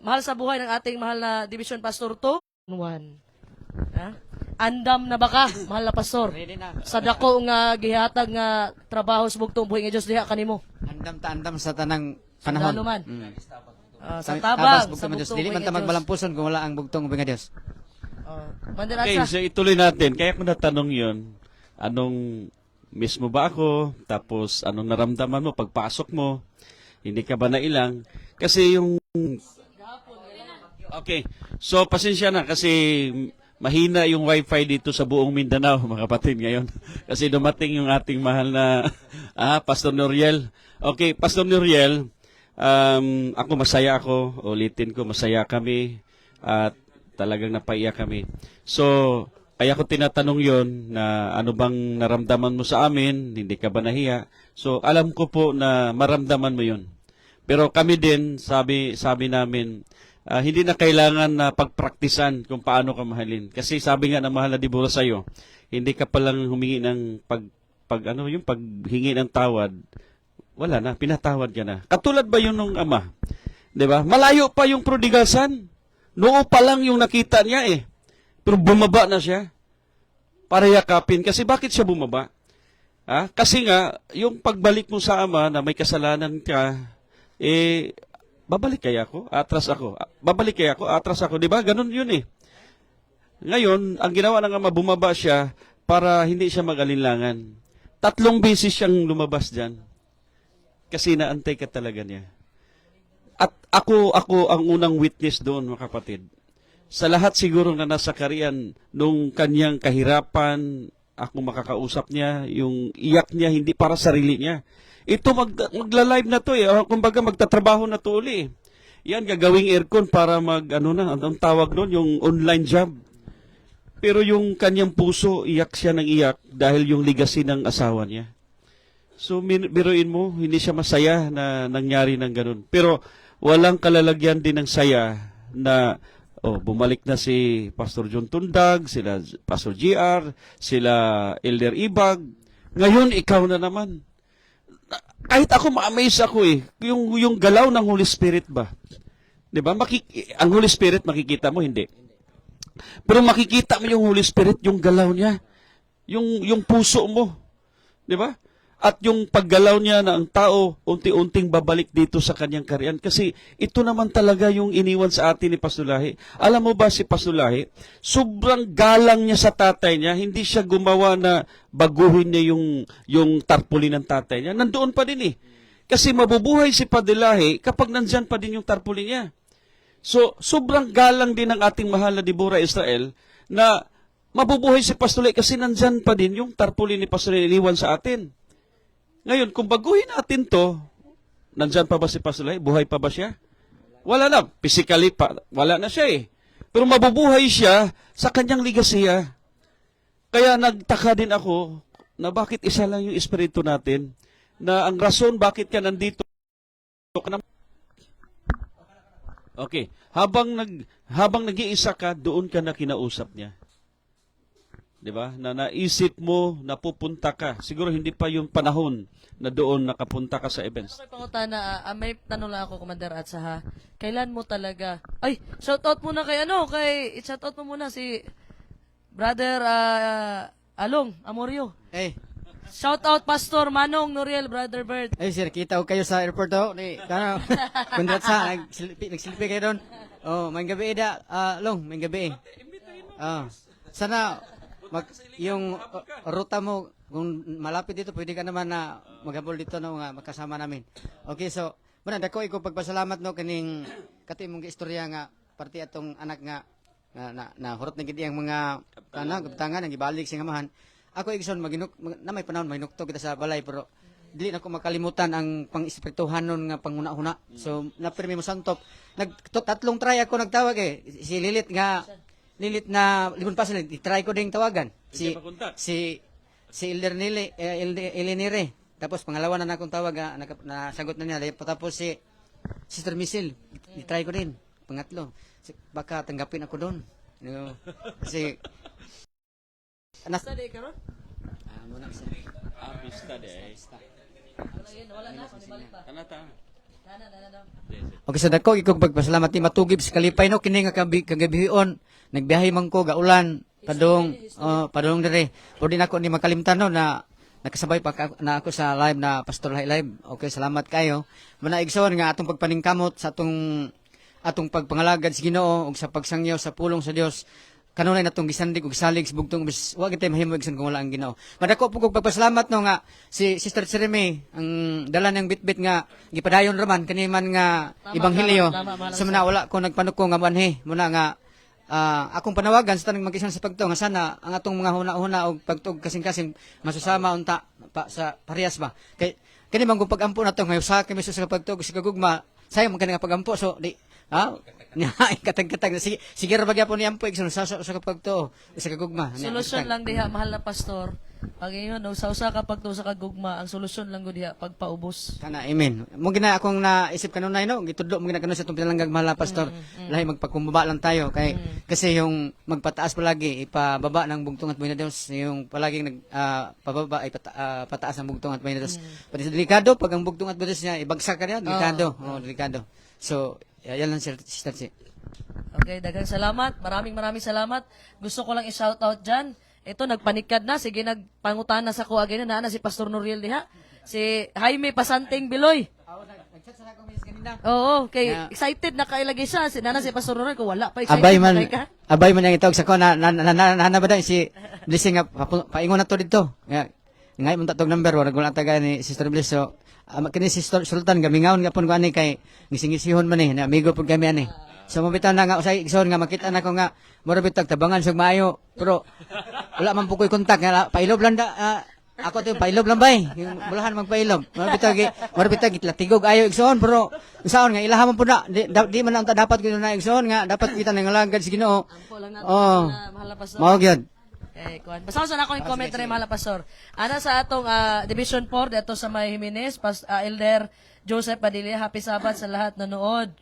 mahal sa buhay ng ating mahal na Division Pastor 2, 1. Andam na baka, mahal na pastor. Ready na. Sa dako nga gihatag nga trabaho sa bugtong buhi nga Dios diha kanimo. Andam sa tanang panahon. Sandalo man. Sa Tabas, tabang, sa bugtong Diyos. bugtong Dili buhi man nga ta Dios. magmalampuson kung wala ang bugtong ubing nga Diyos. Okay, so ituloy natin. Kaya ko natanong yun, anong miss mo ba ako? Tapos anong naramdaman mo pagpasok mo? Hindi ka ba nailang? Kasi yung... Okay, so pasensya na kasi mahina yung wifi dito sa buong Mindanao, mga kapatid, ngayon. Kasi dumating yung ating mahal na Pastor Noriel. Okay, Pastor Noriel, ako masaya ako, ulitin ko, masaya kami at talagang napaiyak kami. So, kaya ko tinatanong yon na ano bang naramdaman mo sa amin, hindi ka ba nahiya? So, alam ko po na maramdaman mo yon. Pero kami din, sabi namin, hindi na kailangan na pagpraktisan kung paano ka mahalin. Kasi sabi nga ng mahal na Deborah sa'yo, hindi ka palang humingi ng paghingi ng tawad, wala na, pinatawad ka na. Katulad ba yun nung ama? 'Di ba? Malayo pa yung prodigal son. Noo pa lang yung nakita niya eh. Pero bumaba na siya para yakapin. Kasi bakit siya bumaba? Kasi nga, yung pagbalik mo sa ama na may kasalanan ka, babalik kaya ako? Atras ako. Babalik kaya ako? Atras ako. 'Di ba? Ganun yun eh. Ngayon, ang ginawa ng ama, bumaba siya para hindi siya mag-alinlangan. 3 beses siyang lumabas dyan. Kasi naantay ka talaga niya. At ako ang unang witness doon, mga kapatid. Sa lahat siguro na nasa kariyan, nung kanyang kahirapan, ako makakausap niya, yung iyak niya, hindi para sarili niya. Ito magla-live na to eh. Kumbaga magtatrabaho na to uli eh. Yan, gagawing aircon para anong tawag doon, yung online job. Pero yung kanyang puso, iyak siya ng iyak dahil yung legacy ng asawa niya. So, biruin mo, hindi siya masaya na nangyari ng ganun. Pero, walang kalalagyan din ng saya na, bumalik na si Pastor John Tundag, sila Pastor GR, sila Elder Ibag. Ngayon, ikaw na naman. Kahit ako, ma-amaze ako eh. Yung galaw ng Holy Spirit ba? Diba? Ang Holy Spirit, makikita mo, hindi. Pero makikita mo yung Holy Spirit, yung galaw niya. Yung puso mo. Diba? At yung paggalaw niya na ang tao unti-unting babalik dito sa kanyang kariyan. Kasi ito naman talaga yung iniwan sa atin ni Pastor Lahi. Alam mo ba si Pastor Lahi, sobrang galang niya sa tatay niya. Hindi siya gumawa na baguhin niya yung tarpaulin ng tatay niya. Nandoon pa din eh. Kasi mabubuhay si Pastor Lahi kapag nandyan pa din yung tarpaulin niya. So, sobrang galang din ng ating mahal na Deborah Israel na mabubuhay si Pastor Lahi kasi nandyan pa din yung tarpaulin ni Pastor Lahi iniwan sa atin. Ngayon, kung baguhin natin to, nandyan pa ba si Pastor Lahi? Buhay pa ba siya? Wala na. Physically pa, wala na siya eh. Pero mabubuhay siya sa kanyang ligasiya. Kaya nagtaka din ako na bakit isa lang yung espiritu natin, na ang rason bakit ka nandito. Okay. Habang nag-iisa ka, doon ka na kinausap niya. 'di ba? Na naisip mo na pupunta ka. Siguro hindi pa yung panahon na doon nakapunta ka sa events. Okay, pangutana, may tanong lang ako, Commander Atsa, ha? Kailan mo talaga... Ay, shoutout muna shoutout mo muna si Brother Along Amorio. Eh, Shoutout Pastor Manong Noriel, Brother Bert. ay sir, kita ko kayo sa airport daw. Kundrat sa, nagsilpi kayo doon. Oh, may gabi da, Long, may gabi. Sana, yung ruta mo, kung malapit dito, pwede ka naman na maghabol dito no, nga makasama namin. Okay, so, muna, dako iko pagpasalamat no, kaning mong istorya nga, parti atong anak nga, na hurot na gid ang mga gabtangan ang gibalik sing amahan. Ako igsoon na may panahon mahinukto kita sa balay pero dili na ko makalimutan ang pang-espirituhanon nga panguna-una. So napirmi mo santop. Tatlong try ako nagtawag si Lilit na libon pa sila i-try ko ding tawagan. Si Elder Elinire. Tapos pangalawa na akong tawag nasagot na niya. Tapos si Sister Misil i-try ko din. Pangatlo. Baka tanggapin ako doon. No. Kasi Study ka ron? muna kasi. Wala na, panibalik pa. Kanata. Na. Okay, so dako ikog pagpasalamat ni matugib sa kalipay no kini nga kagabihion nagbiyahe man ko gaulan padong dire. Pwede nako ni makalimtan no na nakasabay pa na ako sa live na Pastor Live. Okay, salamat kayo. Muna igsoon nga atong pagpaningkamot sa atong pagpangalagad sa Ginoo ug sa pagsangyaw sa pulong sa Dios. Kanunay natong gisandig ug salig sa bugtong wa gitay mahimo igsoon kung wala ang Ginoo. Madako po kog pagpasalamat no nga si Sister Jeremy ang dala ng bitbit nga gipadayon raman kani man nga ebanghelyo. So muna wala ko nagpanuko nga manhi muna nga akong panawagan sa tanang mag-isan sa pagtuo nga sana ang atong mga huna-huna og pagtuog kasing-kasing masusama unta sa parehas ba. Kani man kung pagampo nato nga usa kami sa pagtuog sa kagugma sayang man kani nga pagampo so di katag-katag sige ra bagya po ni ampo igsoon sa pagtuo sa kagugma. Solusyon lang diha, mahal na pastor. Pag ingon, usa ka pagtuo sa kagugma, ang solusyon lang gud diha pagpaubos. Kana, amen. Mo gina akong naisip kanunay no, gitudlo mo gina kanon sa itong pinalanggag mahal na pastor. Lahi magpakumbaba lang tayo kasi yung magpataas palagi ipababa ng bugtong at buhay na Dios, yung palaging pababa ay pataas ang bugtong at buhay na Dios. Pati sa delikado pag ang bugtong at buhay niya ibagsak ka niya, delikado. Delikado. So, yan lang Sister C. Okay, daghang salamat. Maraming salamat. Gusto ko lang i-shoutout dyan. Ito, nagpanikad na. Sige, nagpangutan na sa kuha. Ganyan na si Pastor Noriel diha. Si Jaime Pasanting Biloy. Nag-chat sa ako minsan kanina. Oo, excited na kailagay siya. Si Pastor Noriel, kung wala pa excited. Abay man yang itawag sa ko na ba si Blessing nga paingon na to dito. Ngay mo tatog number wala ko taga ni Sister Bliss. So kini si Sultan gamingaon nga pun ko ani kay gisingisihon man ni na amigo pud kami ani. So mabitaw na nga usay igsoon nga makita na ko nga mura bitag tabangan sug maayo pero wala man pukoy kontak nga pailob lang ako to pailob lang bay yung bulahan magpailob mura bitag itlatigog ayo igsoon pero usaon nga ilaha man pud na di man ang dapat gid na igsoon nga dapat kita nang lagad sa Ginoo. Ampo lang nato mahal na pastor. Mao gyud. Kuan. Basaw na ako yung comment rin, mahal na pastor. Ana sa atong Division 4 dito sa May Jimenez, Elder Joseph Padilla, happy Sabbath sa lahat nanood.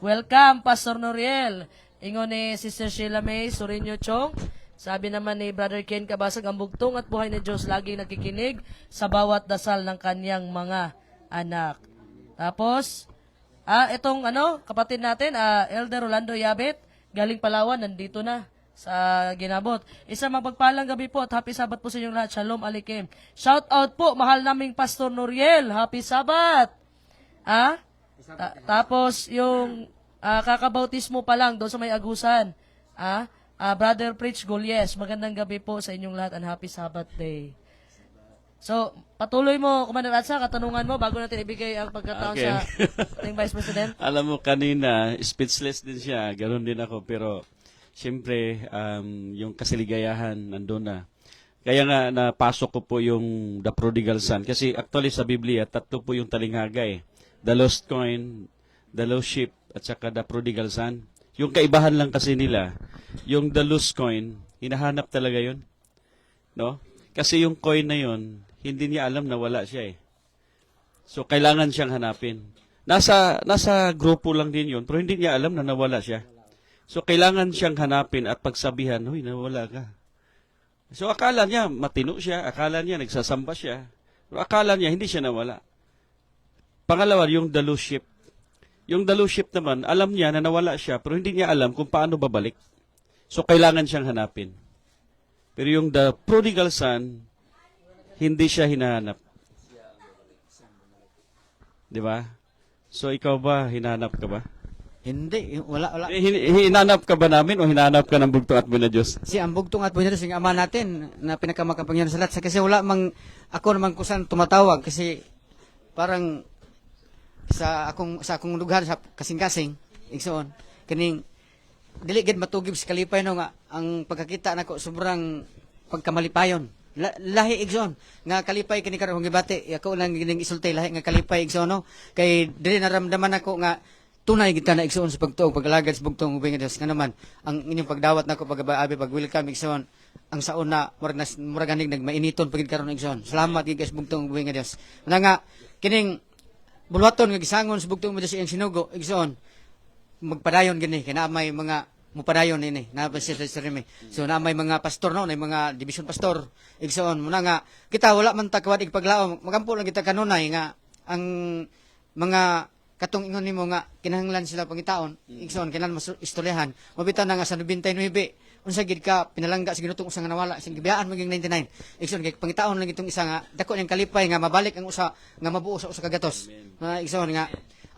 Welcome, Pastor Noriel. Ingon ni Sister Sheila May Surinyo Chong. Sabi naman ni Brother Ken Kabasag, ang bugtong at buhay ni Diyos laging nakikinig sa bawat dasal ng kanyang mga anak. Tapos, itong kapatid natin, Elder Rolando Yabet, galing Palawan, nandito na sa ginabot. Isa magpagpalang gabi po at happy Sabbath po sa inyong lahat. Shalom Alikim. Shout out po, mahal naming Pastor Noriel. Happy Sabbath. Tapos yung kakabautismo pa lang doon sa may agusan. Brother Preach Golies, magandang gabi po sa inyong lahat and happy Sabbath day. So, patuloy mo, Commander Atsa, katanungan mo bago natin ibigay ang pagkataon sa ating Vice President. Alam mo kanina, speechless din siya. Ganoon din ako. Pero, siyempre, yung kasiligayahan nandun na. Kaya nga, napasok ko po yung The Prodigal Son. Kasi actually sa Biblia, tatlo po yung talinghaga eh. The Lost Coin, The Lost Sheep, at saka The Prodigal Son. Yung kaibahan lang kasi nila, yung The Lost Coin, hinahanap talaga yun. No? Kasi yung coin na yun, hindi niya alam na wala siya eh. So, kailangan siyang hanapin. Nasa grupo lang din yun, pero hindi niya alam na nawala siya. So, kailangan siyang hanapin at pagsabihan, huy, nawala ka. So akala niya matino siya, akala niya nagsasamba siya, pero akala niya hindi siya nawala. Pangalawa, yung deluship. Yung deluship naman, alam niya na nawala siya, pero hindi niya alam kung paano babalik. So kailangan siyang hanapin. Pero yung the prodigal son, hindi siya hinahanap. Di ba? So ikaw ba, hinahanap ka ba? Hindi, wala. Hinanap ka ba namin o hinanap ka ng bugtong at buhay na Diyos? Si ang bugtong at buhay na Diyos, yung ama natin, na pinakamakapangyarihan sa lahat. Kasi wala mang, ako naman kusan tumatawag, kasi parang sa akong lugar, sa kasing-kasing, igsoon, kining, dili gid matugib sa kalipay no nga, ang pagkakita nako sobrang pagkamalipayon. Lahi igsoon, nga kalipay kini karon gibati, ako lang gining isultay lahi nga kalipay igsoon no. Kay dili naramdaman ako nga tunay kita na igsoon sa pagtuog pagalagad sa bugtong ubay nga Dios nga naman ang inyong pagdawat nako pag welcome igsoon ang saon na murag ganig nagmainiton pagid karon igsoon. Salamat gid sa bugtong ubay nga Dios. Una nga kining bulwaton nga gisangon sa bugtong ubay iyang sinugo igsoon magpadayon gini kay na may mga mupadayon ini na pa siya sa remi. So na may mga pastor no, na mga division pastor igsoon muna nga kita wala man ta kawad paglaom magampo lang kita kanunay nga ang mga katong ingon nimo nga kinahanglan sila pangitaon igsoon kinahanglan mas istoryahan mabitaw na nga sa 99 unsa gid ka pinalangga sa ginutong usa nga nawala sing gibiyaan maging 99 igsoon kay pangitaon lang itong isa nga dako niyang kalipay nga mabalik ang usa nga mabuo sa usa ka gatos na igsoon nga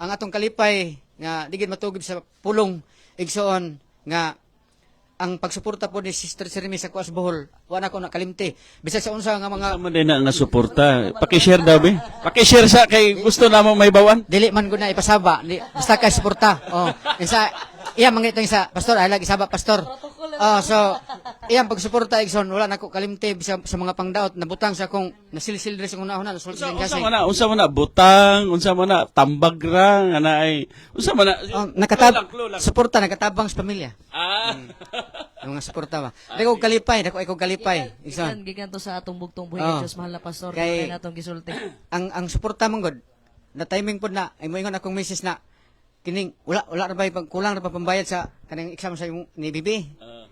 ang atong kalipay nga digid matugib sa pulong igsoon nga ang pagsuporta po ni Sister Seremi sa Kuas Bohol wala ko nakalimti bisag sa unsa nga mga Tama din na nga suporta. Paki-share daw be. Paki-share sa kay gusto namo may bawan. dili man ko na ipasaba basta ka suporta isa iya mangitong isa pastor ay lagi isaba pastor so iyang pagsuporta igsoon wala nako kalimti bisag sa mga pangdaot nabutang sa akong nasilsil diri sa una nasulti kasi Unsa man na butang, unsa man na tambag ra nga na ay unsa man na clue lang. suporta nakatabang sa pamilya Ah. yung nga suporta ba dako kalipay igsoon Gikan to sa atong bugtong buhay Oh. nga Diyos, mahal na pastor, Kay- kay natong gisulti. ang suporta mong god na timing pod na ay moingon akong misis na kining wala ra ba kulang ra pa pambayad sa kanang exam sa imong ni bibi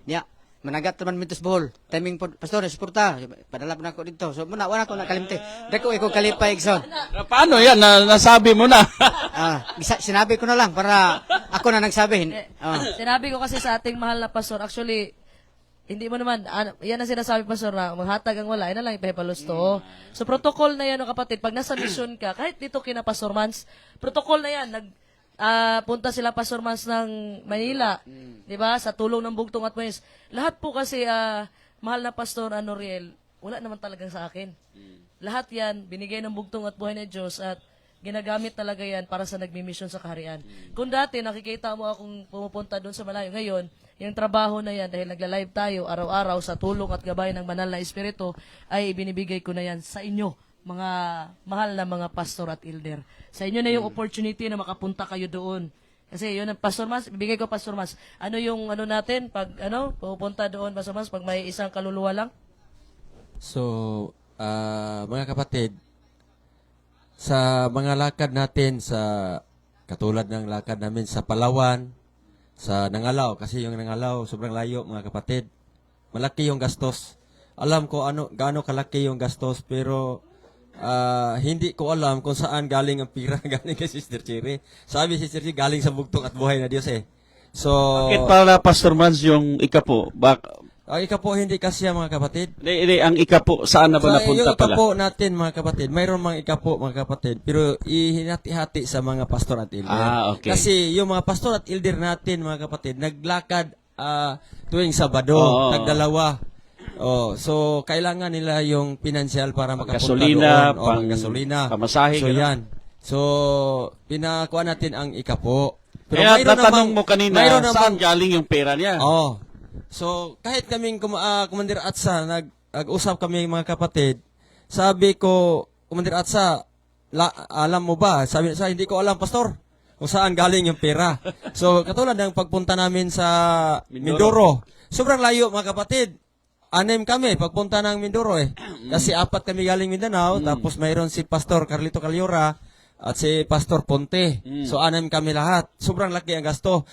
ya managat naman mintos bohol timing pod pastor suporta padala po na ako dito so muna wala ko nakalimti dako ikaw kalipay igsoon Paano yan? Nasabi mo na. sinabi ko na lang para ako na nagsabi Sinabi ko kasi sa ating mahal na pastor, actually, hindi mo naman, yan ang sinasabi pastor na maghatag ang wala, yan na lang ipahipalos to. So, protocol na yan, no, kapatid, pag nasa mission ka, kahit dito kina Pastor Mans, protocol na yan, punta sila Pastor Mans ng Manila, di ba, sa tulong ng bugtong at buwis. Lahat po kasi, mahal na pastor, Noriel, wala naman talagang sa akin. Lahat yan, binigay ng bugtong at buhay ng Diyos at ginagamit talaga yan para sa nagmi-mission sa kaharian. Kung dati nakikita mo akong pumupunta doon sa malayo, ngayon, yung trabaho na yan, dahil nagla-live tayo araw-araw sa tulong at gabay ng banal na espiritu, ay ibinibigay ko na yan sa inyo, mga mahal na mga pastor at elder. Sa inyo na yung opportunity na makapunta kayo doon. Kasi yun ang Pastor Mas, bibigay ko Pastor Mas. Ano yung natin, pag pupunta doon, Pastor Mas, pag may isang kaluluwa lang? So, mga kapatid, sa mga lakad natin sa katulad ng lakad namin sa Palawan, sa Nangalaw, kasi yung Nangalaw sobrang layo mga kapatid. Malaki yung gastos. Alam ko gaano kalaki yung gastos pero hindi ko alam kung saan galing ang pira galing kay Sister Cherry. Sabi si Sister Cherry galing sa bugtong at buhay na Diyos eh. So, Bakit para Pastor Mans yung ikapo? ang ikapo hindi kasi mga kapatid. Ang ikapo, saan na ba napunta yung pala? ikapo natin mga kapatid, mayroon mga ikapo mga kapatid, pero ihinati-hati sa mga pastor at elder. Okay. Kasi yung mga pastor at elder natin mga kapatid, naglakad tuwing Sabado, Oo. tagdalawa. So kailangan nila yung financial para makapunta Gasolina, doon. Gasolina. pamasahe, So ganun. yan. So pinakuha natin ang ikapo. Kaya mayroon tatanong namang- mo kanina, mayroon saan namang- galing yung pera niya? So, kahit kaming Commander Atsa, nag-usap kami mga kapatid, sabi ko, Commander Atsa, alam mo ba? Sabi sa hindi ko alam, Pastor, kung saan galing yung pera. So, katulad ng pagpunta namin sa Mindoro, sobrang layo mga kapatid. 6 kami pagpunta ng Mindoro eh. Kasi 4 kami galing Mindanao, tapos mayroon si Pastor Carlito Calyora, at si Pastor Ponte. So, anim kami lahat. Sobrang laki ang gasto.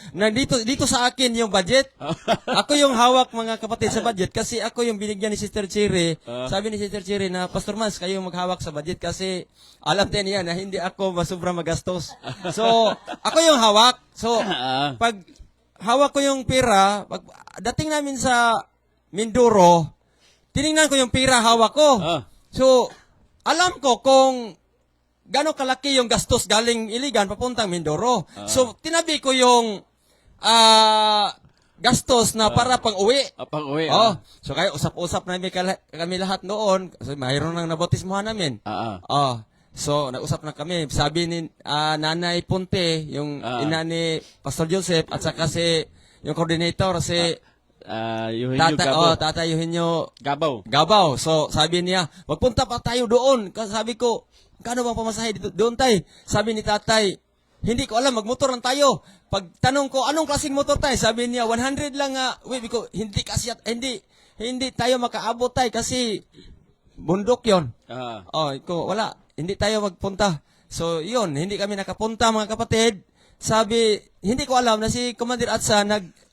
Dito sa akin yung budget. Ako yung hawak, mga kapatid, sa budget kasi ako yung binigyan ni Sister Cherry. Sabi ni Sister Cherry na, Pastor Mans, kayo maghawak sa budget kasi alam din niya na hindi ako sobrang magastos. So, ako yung hawak. So, pag hawak ko yung pera, pag dating namin sa Mindoro, tiningnan ko yung pera hawak ko. So, alam ko kung gano'ng kalaki yung gastos galing Iligan papuntang Mindoro. So, tinabi ko yung gastos na para pang uwi. Pang uwi. So, kaya usap-usap namin kami lahat noon. Kasi mayroon nang nabotismuhan namin. So, nag-usap na kami. Sabi ni Nanay Ponte, yung ina ni Pastor Joseph, at saka yung coordinator, Eugenio Gabo. Tatay Eugenio Gabaw. Gabaw. So, sabi niya, magpunta pa tayo doon. Kasi sabi ko, kano bang pamasahe doon tayo? Sabi ni tatay, hindi ko alam, magmotor lang tayo. Pag tanong ko, anong klaseng motor tayo? Sabi niya, 100 lang nga. Wait, ko, hindi tayo makaabot tayo kasi bundok yon. Wala, hindi tayo magpunta. So, yun, hindi kami nakapunta, mga kapatid. Sabi, hindi ko alam na si Commander Atsa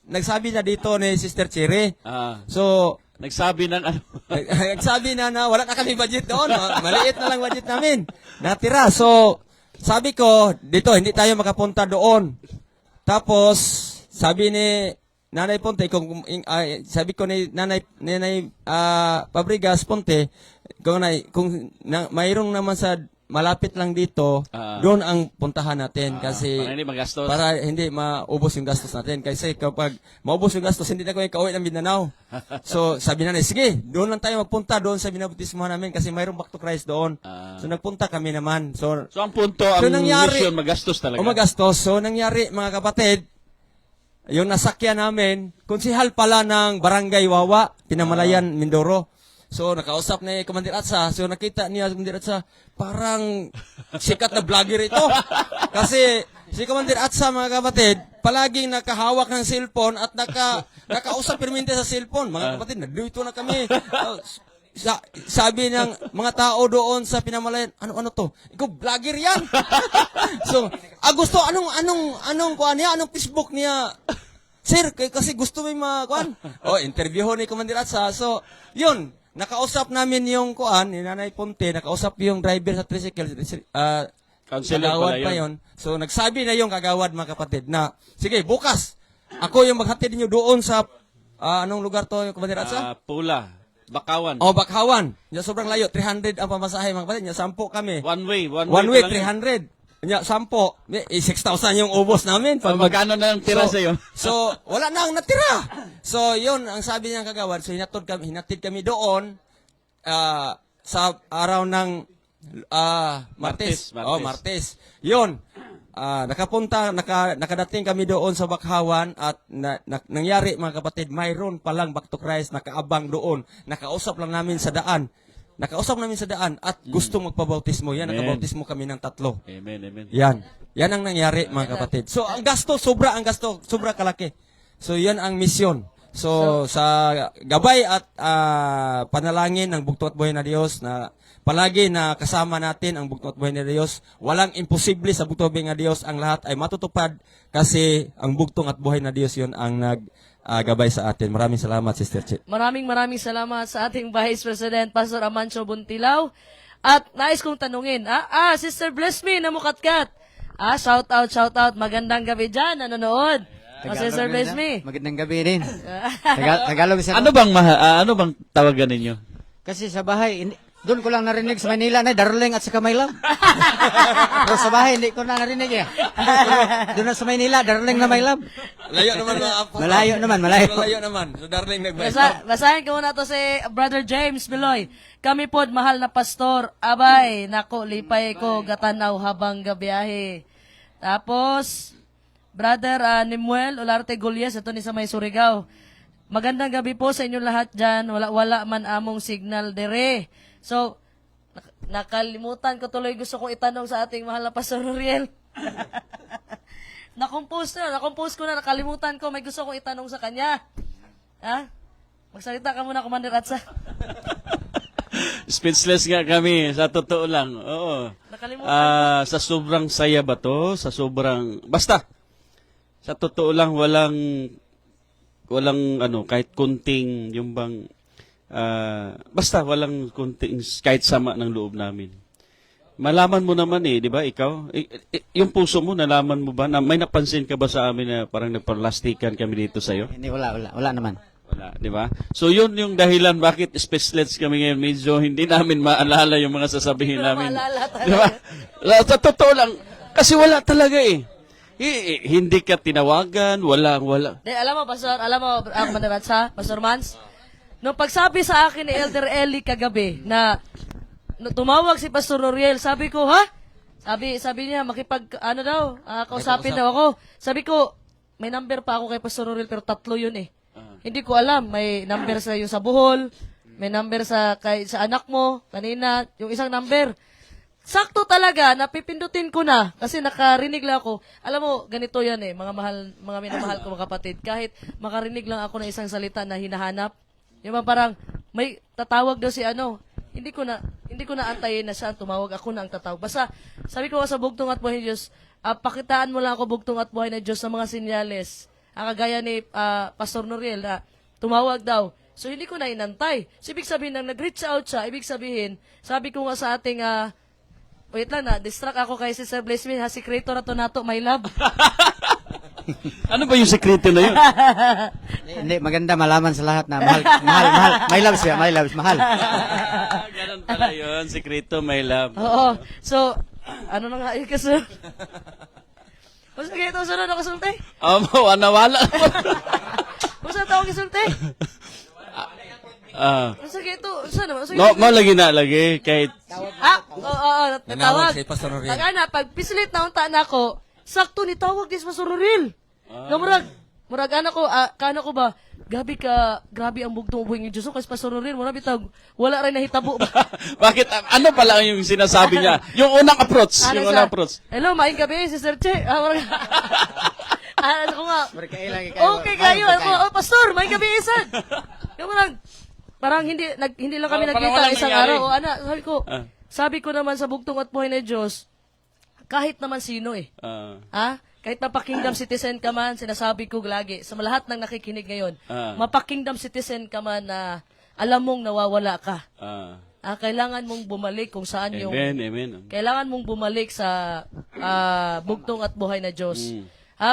nagsabi na dito ni Sister Cherry. So, Nagsabi ng ano? nagsabi na wala na kami budget doon. Maliit na lang budget namin. Natira. So, sabi ko, dito, hindi tayo makapunta doon. Tapos, sabi ni Nanay Ponte, sabi ko ni Nanay Pabrigas Ponte, kung mayroong naman sa malapit lang dito, doon ang puntahan natin kasi para hindi magastos. Para hindi maubos yung gastos natin. Kasi kapag maubos yung gastos, hindi na ko ikauwi ng Mindanao. So, sabi na sige, doon lang tayo magpunta doon sa binabautismohan namin kasi mayroong back to Christ doon. So, nagpunta kami naman. So, ang punto, ang mission, magastos talaga. Magastos. So, nangyari, mga kapatid, yung nasakyan namin, konsihal pala ng Barangay Wawa, Pinamalayan, Mindoro. So, nakausap ni Commander Atsa. So, nakita niya Commander Atsa, parang sikat na vlogger ito. Kasi, si Commander Atsa, mga kapatid, palaging nakahawak ng cellphone at nakausap permente sa cellphone. Mga kapatid, nandito na kami. Sabi ng mga tao doon sa Pinamalayan, ano to? Ikaw, vlogger yan. So, gusto, anong kuha niya? Anong Facebook niya? Sir, kasi gusto may kuhan. Interview ni Commander Atsa. So, yun. Nakausap namin yung kuan, ni Nanay Ponte, nakausap yung driver sa tricycle, Counselor kagawad pala pa yun. So, nagsabi na yung kagawad, mga kapatid, na, sige, bukas, ako yung maghatid niyo doon sa, anong lugar to, yung Commander Atsa? Pula, Bakawan. Bakawan. Yung sobrang layo, 300 ang pamasahe, mga kapatid, yung 10 kami. One way 300. Nya 10, 6,000 yung ubos namin. Magkano na ang tira sa'yo? So, wala na ang natira. So, yun ang sabi ng kagawad. So, hinatid kami doon sa araw ng Martes. Martes. Yun. Nakadating kami doon sa Bakawan at nangyari, mga kapatid, mayroon palang back to Christ, nakaabang doon. Nakausap namin sa daan at gustong magpabautismo. Yan, nakabautismo kami ng 3. Amen. Yan ang nangyari, mga kapatid. So, ang gasto, sobra kalaki. So, yan ang misyon. So, sa gabay at panalangin ng bugtong at buhay na Diyos, na palagi na kasama natin ang bugtong at buhay na Diyos, walang imposible sa bugtong at buhay na Diyos, ang lahat ay matutupad kasi ang bugtong at buhay na Diyos yun ang gabay sa atin. Maraming salamat, Sister Che. Maraming salamat sa ating Vice President, Pastor Amancio Buntilaw. At nais kong tanungin, Sister Bless Me, namukatkat. Shout out. Magandang gabi dyan, nanonood. Sister Bless Me. Magandang gabi rin. Tagalog siya. Ano bang tawagan ninyo? Kasi sa bahay, doon ko lang narinig sa Manila na Darling at saka Maylam. Pero sa bahay, hindi ko na narinig eh. Doon na sa Manila, Darling na Maylam. Layo naman, mga apat. Malayo naman. So, darling, Basahin ko muna to si Brother James Beloy. Kami pod mahal na pastor, abay, nako, lipay ko, gatanaw habang gabiyahe. Tapos, Brother Nimuel Olarte Gullies, ito ni sa may Surigao. Magandang gabi po sa inyo lahat dyan. Wala man among signal dere. So, nakalimutan ko tuloy, gusto kong itanong sa ating mahal na Pastor Noriel. Nakompose ko na, nakalimutan ko, may gusto kong itanong sa kanya. Magsalita ka muna, Commander Atsa. Speechless nga kami, sa totoo lang. Oo. Nakalimutan. Sa sobrang saya ba to? Sa sobrang... Basta, sa totoo lang, walang kahit kunting, yung bang... basta, walang kunting, kahit sama ng loob namin. Malaman mo naman di ba, ikaw? Yung puso mo, nalaman mo ba? May napansin ka ba sa amin na parang nagparlastikan kami dito sa'yo? Hindi, wala naman. Wala, di ba? So yun yung dahilan bakit speechless kami ngayon. Medyo hindi namin maalala yung mga sasabihin Hindi ko na namin. maalala talaga. Di ba? Sa totoo lang, kasi wala talaga hindi ka tinawagan, wala. De, alam mo, Pastor, Mandaratsa, Pastor Mans, nung pagsabi sa akin ni Elder Eli kagabi na tumawag si Pastor Noriel, sabi ko, ha? Sabi niya, kausapin daw ako. Sabi ko, may number pa ako kay Pastor Noriel, pero 3 yun Hindi ko alam, may number sa yung sa Bohol, may number sa anak mo, kanina, yung isang number. Sakto talaga, napipindutin ko na, kasi nakarinig lang ako. Alam mo, ganito yan mga minamahal ko mga kapatid. Kahit makarinig lang ako ng isang salita na hinahanap, yung mga parang, may tatawag daw si hindi ko na antayin na siya tumawag, ako na ang tatawag. Basta, sabi ko sa bugtong at buhay ni Diyos, pakitaan mo lang ako bugtong at buhay ng Diyos sa mga sinyales. Kagaya ni Pastor Noriel na tumawag daw. So, hindi ko na inantay. So, ibig sabihin, nang nag-reach out siya, ibig sabihin, sabi ko nga sa ating, wait lang distract ako kay Sister Bless Me, si Creator na to nato, my love. Ano ba yung sekreto na yun? Hindi, maganda malaman sa lahat na mahal. My love siya, my love, mahal. Ganun pala yun, sekreto, my love. Oo. So, ano na nga yun kasi? Kung sige ito, sunod ako sulti. Nawala. Kung saan tawag isulti? Kung sige ito, saan naman? Malagi na, lagi. Kahit, Oo, Nanawag natawag. si Pastor Noriel. Pag pislit na unta na ako, sakto ni tawag dis Pastor Noriel. Murag anak ko, kana ko ba, grabe ang bugtong buhay ng Diyos ko, kasi Pastor Noriel, murag bitag, wala rin nahitabo ba? bakit, ano pala yung sinasabi niya? Yung unang approach. Hello, maing gabi, Sister Che. Ano ko nga, Berkailan okay kayo, Pastor, maing gabi isad. Yung parang hindi lang kami Parang nagkita walang isang nangyari. araw. Sabi ko naman sa bugtong at buhay ng Diyos, kahit naman sino kahit mapa-kingdom citizen ka man, sinasabi ko lagi, sa lahat ng nakikinig ngayon, mapa-kingdom citizen ka man na alam mong nawawala ka. Kailangan mong bumalik kung saan yung... Amen. Kailangan mong bumalik sa bugtong at buhay na Diyos.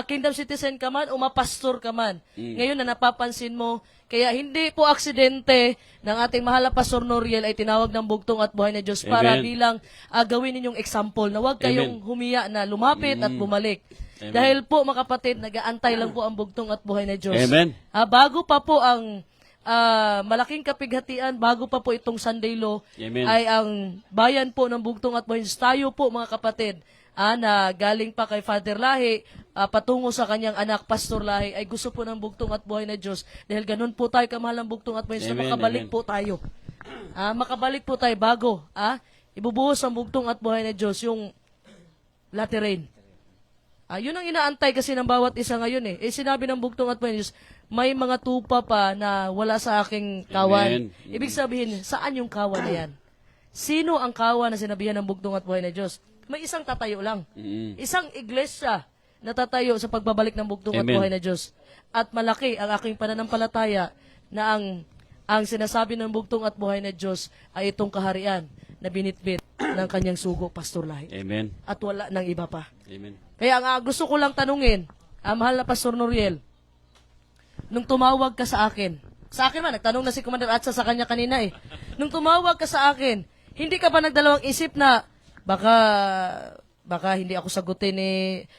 Kingdom citizen ka man o mapastor ka man. Ngayon na napapansin mo, kaya hindi po aksidente ng ating mahal na Pastor Noriel ay tinawag ng bugtong at buhay na Diyos para Amen. bilang gawin ninyong example na huwag kayong humiya na lumapit at bumalik. Amen. Dahil po mga kapatid, nag-aantay lang po ang bugtong at buhay na Diyos. Amen. Bago pa po ang malaking kapighatian, bago pa po itong Sunday Law, Amen. ay ang bayan po ng bugtong at buhay na Diyos. Tayo po mga kapatid, na galing pa kay Father Lahi, patungo sa kanyang anak, Pastor Lahi, ay gusto po ng bugtong at buhay na Diyos. Dahil ganun po tayo kamahal ng bugtong at buhay na Diyos, na Amen, makabalik amen. po tayo. Makabalik po tayo bago. Ibubuhos ang bugtong at buhay na Diyos, yung latter rain. Yun ang inaantay kasi ng bawat isa ngayon sinabi ng bugtong at buhay na Diyos, may mga tupa pa na wala sa aking kawan. Amen. Ibig sabihin, saan yung kawan na yan? Sino ang kawan na sinabihan ng bugtong at buhay na Diyos? May isang tatayo lang. Isang iglesia na tatayo sa pagbabalik ng bugtong at Amen. buhay na Diyos. At malaki ang aking pananampalataya na ang sinasabi ng bugtong at buhay na Diyos ay itong kaharian na binitbit ng kanyang sugo, Pastor Lahi. Amen. At wala ng iba pa. Amen. Kaya gusto ko lang tanungin, mahal na Pastor Noriel, nung tumawag ka sa akin man, nagtanong na si Commander Atsa sa kanya kanina Nung tumawag ka sa akin, hindi ka ba nagdalawang isip na baka hindi ako sagutin ni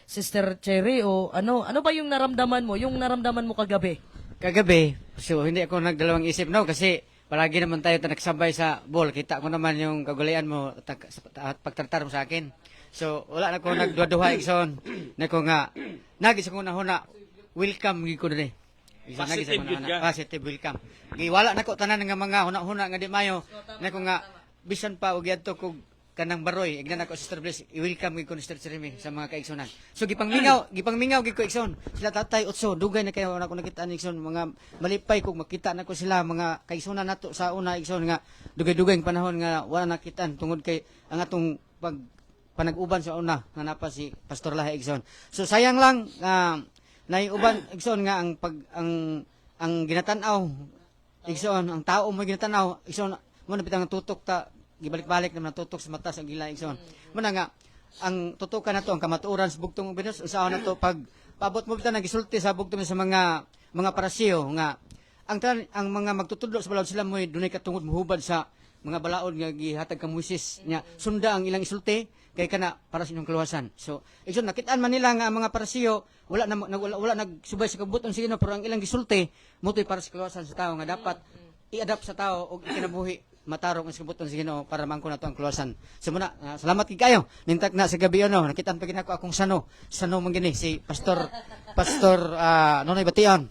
Sister Cherry o ano ba yung naramdaman mo kagabi? Kagabi, so hindi ako nagdalawang isip kasi palagi naman tayo nagsabay sa ball. Kita ko naman yung kagulayan mo at pagtratar mo sa akin. So, wala na ko nagduwa-duha ikson. Na ko nga, nagis ako na huna, welcome gi ko na Positive yun ka. Positive welcome. Wala na ko tanan nga mga huna-huna nga di mayo. Na ko nga, bisan pa, og yadto ko kanang baroy ignan ako Sister Bliss i-welcome ko ni Sister Jeremy sa mga kaigsunan. So gipangmingaw gid ko igsoon. Sila tatay utso dugay na kayo na ko nakita ni igsoon mga malipay kog makita na ko sila mga kaigsunan nato sa una igsoon nga dugay-dugay ang panahon nga wala nakitaan tungod kay ang atong panag-uban sa una nga napa si Pastor Lahi igsoon. So sayang lang naiuban igsoon nga ang ginatanaw igsoon ang tao mo ginatanaw igsoon mo na bitang tutok ta gibalik-balik na natutok sa mata sa gila igsoon. Mo na nga ang tutukan nato ang kamatuoran sa bugtong Venus usaha nato pag paabot mo bitang nagisulti sa bugtong sa mga parasiyo nga ang mga magtutudlo sa balaod sila mo dunay katungod mohubad sa mga balaod nga gihatag ka Moises nya sunda ang ilang isulti kay kana para sa inyong kaluwasan. So igsoon nakitaan man nila nga ang mga parasiyo wala nagsubay sa kabuton sa Ginoo pero ang ilang gisulti motoy para sa kaluwasan sa tao nga dapat i-adapt sa tao og ikinabuhi matarong ang kabuton sa Ginoo para mangko nato ang kaluwasan. So muna salamat kay kayo nintak na sa gabi nakitaan pa ginako akong sano man gini si Pastor Nonoy Bation.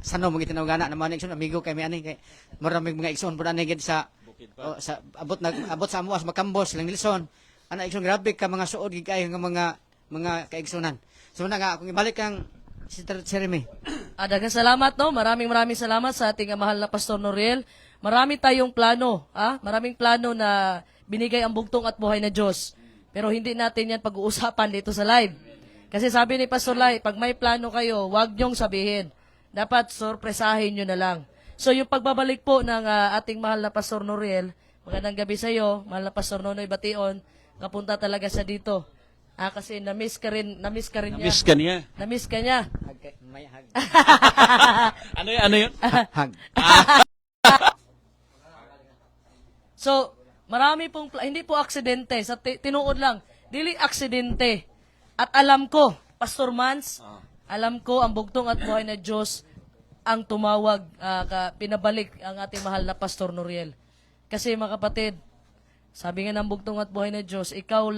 Sano mo gitinaw gana naman igsoon amigo kay mi ani kay maraming mga igsoon pud ani gid sa abot sa amuas makambos lang Nilson ana igsoon grabe ka mga suod gid kayo nga mga kaigsunan. So na nga akong ibalik kang Sister Jeremy. Daghang salamat no. Maraming salamat sa ating mahal na Pastor Noriel. Marami tayong plano, maraming plano na binigay ang bugtong at buhay na Diyos. Pero hindi natin yan pag-uusapan dito sa live. Kasi sabi ni Pastor Lai, pag may plano kayo, huwag niyong sabihin. Dapat sorpresahin niyo na lang. So yung pagbabalik po ng ating mahal na Pastor Noriel, magandang gabi sa iyo, mahal na Pastor Nonoy Bation, kapunta talaga siya dito. Kasi na-miss ka rin niya. Namiss ka niya. Na-miss ka niya. May hag. Ano yun? Hag. So, marami pong, hindi po aksidente, sa tinuod lang, dili aksidente. At alam ko, Pastor Mans, alam ko ang bugtong at buhay na Diyos ang tumawag, pinabalik ang ating mahal na Pastor Noriel. Kasi mga kapatid, sabi nga ng bugtong at buhay na Diyos, ikaw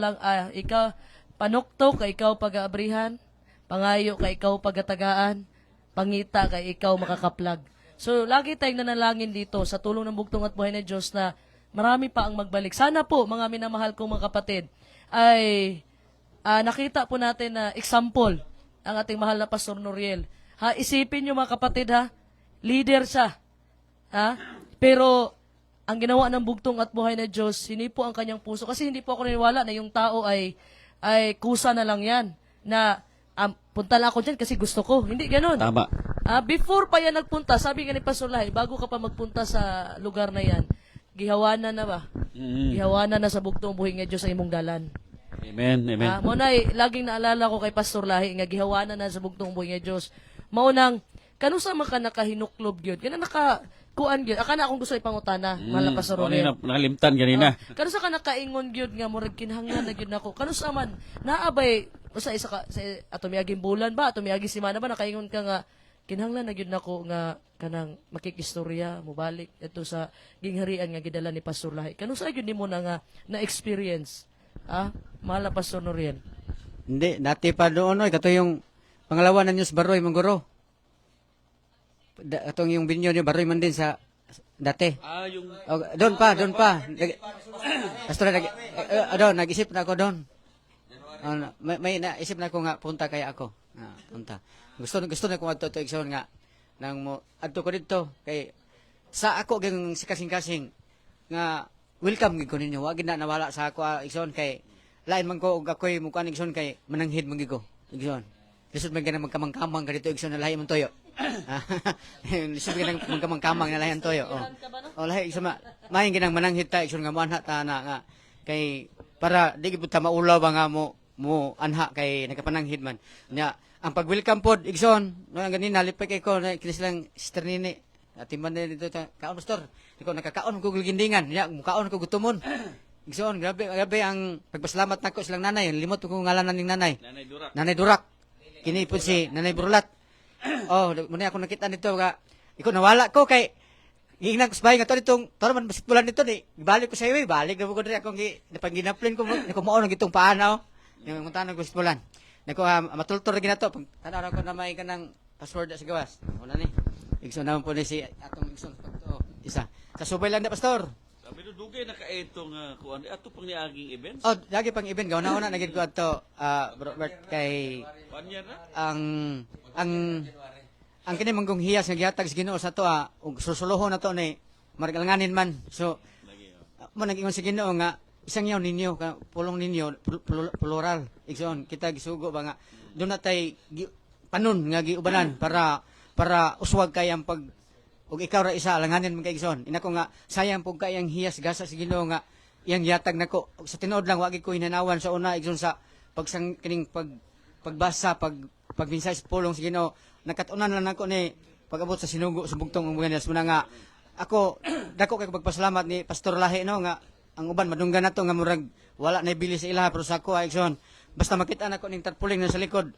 panukto ka ikaw pag-aabrihan, pangayo ka ikaw pagatagaan, pangita ka ikaw makakaplag. So, lagi tayong nanalangin dito sa tulong ng bugtong at buhay na Diyos na marami pa ang magbalik. Sana po, mga minamahal kong mga kapatid, ay nakita po natin na example ang ating mahal na Pastor Noriel. Isipin nyo mga kapatid leader siya. Pero, ang ginawa ng bugtong at buhay na Diyos, hindi po ang kanyang puso. Kasi hindi po ako naniwala na yung tao ay kusa na lang yan. Na, punta lang ako dyan kasi gusto ko. Hindi ganun. Tama. Before pa yan nagpunta, sabi nga ni Pastor Lahi, bago ka pa magpunta sa lugar na yan, gihawanan na ba? Gihawanan na sa bugtong buhay nga Diyos sa imong dalan. Amen, amen. Maunay, laging naalala ko kay Pastor Lahi, nga gihawanan na sa bugtong buhay nga Diyos. Maunang, kanusa man ka nakahinuklob yun? Kana nakakuan yun? Akana akong gusto ipangutana, mahal na Pastor Noriel. Nakalimtan ganina. Kanusa ka nakaingon yun nga, murag kinahanglan na yun ako. Kanusa man, naabay, sa atumiyaging bulan ba, atumiyaging simana ba, nakaingon ka nga, kinahanglan na yun ako nga, kanang makikistorya, mubalik, ito sa gingharian nga gidala ni Pastor Lahi. Kanusa yun mo na-experience? Mahal na Pastor Noriel. Hindi, dati pa doon kato yung pangalawa na news Baroy Manggoro. Atong yung binyo ni Baroy man din sa dati. Yung Doon pa. Pastor nag-isip na ako doon. May naisip na ako nga punta kaya ako. Punta. Gusto na ko adto igsoon nga nang mo adto ko dito kay sa ako gyud kasing-kasing nga welcome gid ko ninyo. Wa gid na nawala sa ako igsoon kay lain man ko og ako'y mukuan igsoon kay mananghid man gid ko igsoon. Lisod man ganang magkamang-kamang ka dito igsoon na lahi man toyo. Lisod ganang magkamang-kamang na lahi man toyo. Lahi igsoon maayong ginang mananghid ta igsoon nga muanha ta na nga kay para di gid ta maulaw ba nga mo anha kay nagapananghid man. Nya ang pag-welcome pod igsoon no ang ganina lipay kay ko na kinis lang Sister Nini atiman na dito kaon pastor ikaw nakakaon ko gilgindingan nya mukaon ko gutumon igsoon grabe ang pagpasalamat nako silang nanay limot ko ngalanan ning nanay Durak kini pod si Nanay Burlat muna ako nakita nito ka ikaw nawala ko kay gingnan ko sabay nga to ditong man basketballan nito ni ibalik ko sa iyo balik na ko diri akong napanginaplin ko nako mao nang gitong paanaw yung muntahan ng basketballan. Nako matultor gina to pag tanaw ko na may kanang password sa gawas. Wala ni. Igsoon naman po ni si atong igsoon pagto isa. Sa subay lang na pastor. kayo nakaitong kuan ato pang niaging events. Oh, lagi pang event gaw na nagid ko ato Robert kay One year na? ang kini manggong hiyas nga gihatag sa Ginoo sa to ug susuluhon na to ni margalanganin man. So mo nag-ingon sa Ginoo nga isang yaw ninyo pulong ninyo plural igsoon kita gisugo ba nga do na tay panon nga giubanan para uswag kay ang pag ug ikaw ra isa alanganin man kay igsoon inako nga sayang pug kay ang hiyas gasa sa Ginoo nga iyang gihatag nako sa tinuod lang wagi ko hinanawan sa una igsoon sa pagsang kining pagbasa pagbinsay sa pulong sa Ginoo nakatunan lang nako ni pag-abot sa sinugo sa bugtong mga nilas muna nga ako dako kay pagpasalamat ni Pastor Lahi no nga ang uban madunggan nato nga murag wala na bili sa ilaha pero sa ako igsoon basta makita nako ning tarpuling na sa likod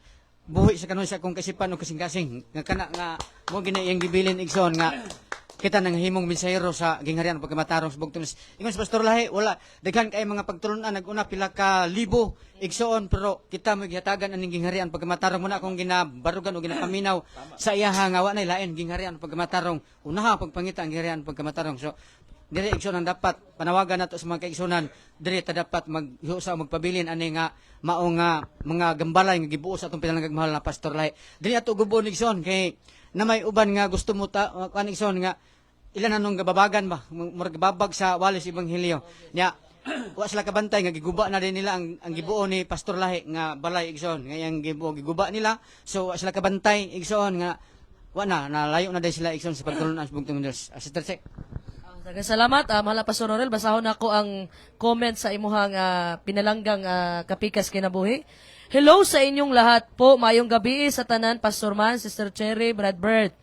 buhi sa kanon sa akong kasipan o kasing-kasing nga kana nga mo gina iyang gibilin igsoon nga kita nang himong mensahero sa gingharian pagkamatarong sa bugtong ingon sa Pastor Lahi wala daghan kay mga pagtulunan naguna pila ka libo igsoon pero kita mo gihatagan aning gingharian pagkamatarong muna akong ginabarugan o ginapaminaw sa iyaha nga wa nay lain gingharian pagkamatarong unaha pagpangita ang gingharian pagkamatarong so dire igsoon dapat panawagan nato sa mga kaigsunan dire ta dapat maghiusa o magpabilin ani nga mao nga mga gambalay nga gibuo sa atong pinalangagmahal na Pastor Lahi dire ato gubon igsoon kay na may uban nga gusto mo ta kan igsoon nga ilan anong gababagan ba murag babag sa walis ebanghelyo nya wa sila kabantay nga giguba na din nila ang gibuo ni Pastor Lahi nga balay igsoon nga yang giguba nila so wa sila kabantay igsoon nga wa na nalayo na din sila igsoon sa pagtulunan sa bugtong Dios Sister Sek. Salamat, mahal Pastor Norel. Basahon ako ang comment sa imuhang pinalanggang kapikas kinabuhi. Hello sa inyong lahat po. Mayong gabi sa tanan, Pastor Man, Sister Cherry, Brad Bert.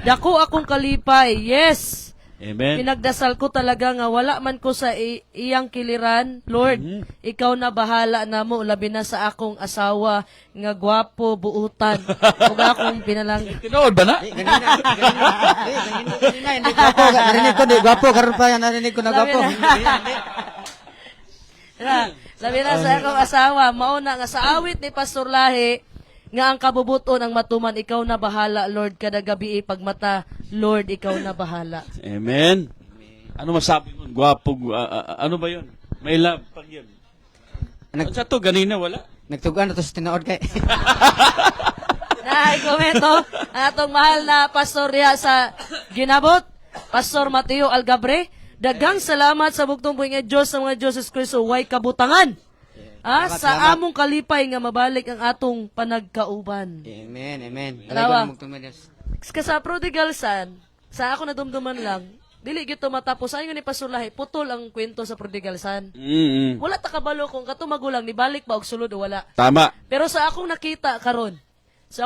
Dako akong kalipay. Yes! Amen. Pinagdasal ko talaga nga wala man ko sa iyang kiliran. Lord, ikaw na bahala na mo. Labi na sa akong asawa nga gwapo, buutan. Huwag akong pinalang... Tinood ba na? Ganina, hindi gwapo. Narinig ko, di gwapo. Karoon pa yan, narinig ko na gwapo. Labi na sa akong asawa. Mauna nga sa awit ni Pastor Lahi, nga ang kabubuton ang matuman, ikaw na bahala, Lord, kada gabi pagmata, Lord, ikaw na bahala. Amen. Ano masabi mo? Gwapo, ano ba yun? May love pag yun. Sa to, ganina wala. Nagtugan na to sa tinood kay. Komento ang atong mahal na pastor diha sa ginabot, Pastor Mateo Algabre. Daghang salamat sa bugtong buhi nga Dios sa mga Diyos Kristo way kabutangan. Sa among kalipay nga mabalik ang atong panagkauban. Amen, amen. Talawa. Talaga mong tumadas. Sa prodigal son, sa ako nadumduman lang, dili gito matapos. Ayon ni Pastor Lahi, putol ang kwento sa prodigal son. Wala ta kabalo kung kato magulang ni balik ba og sulod o wala. Tama. Pero sa akong nakita karon, sa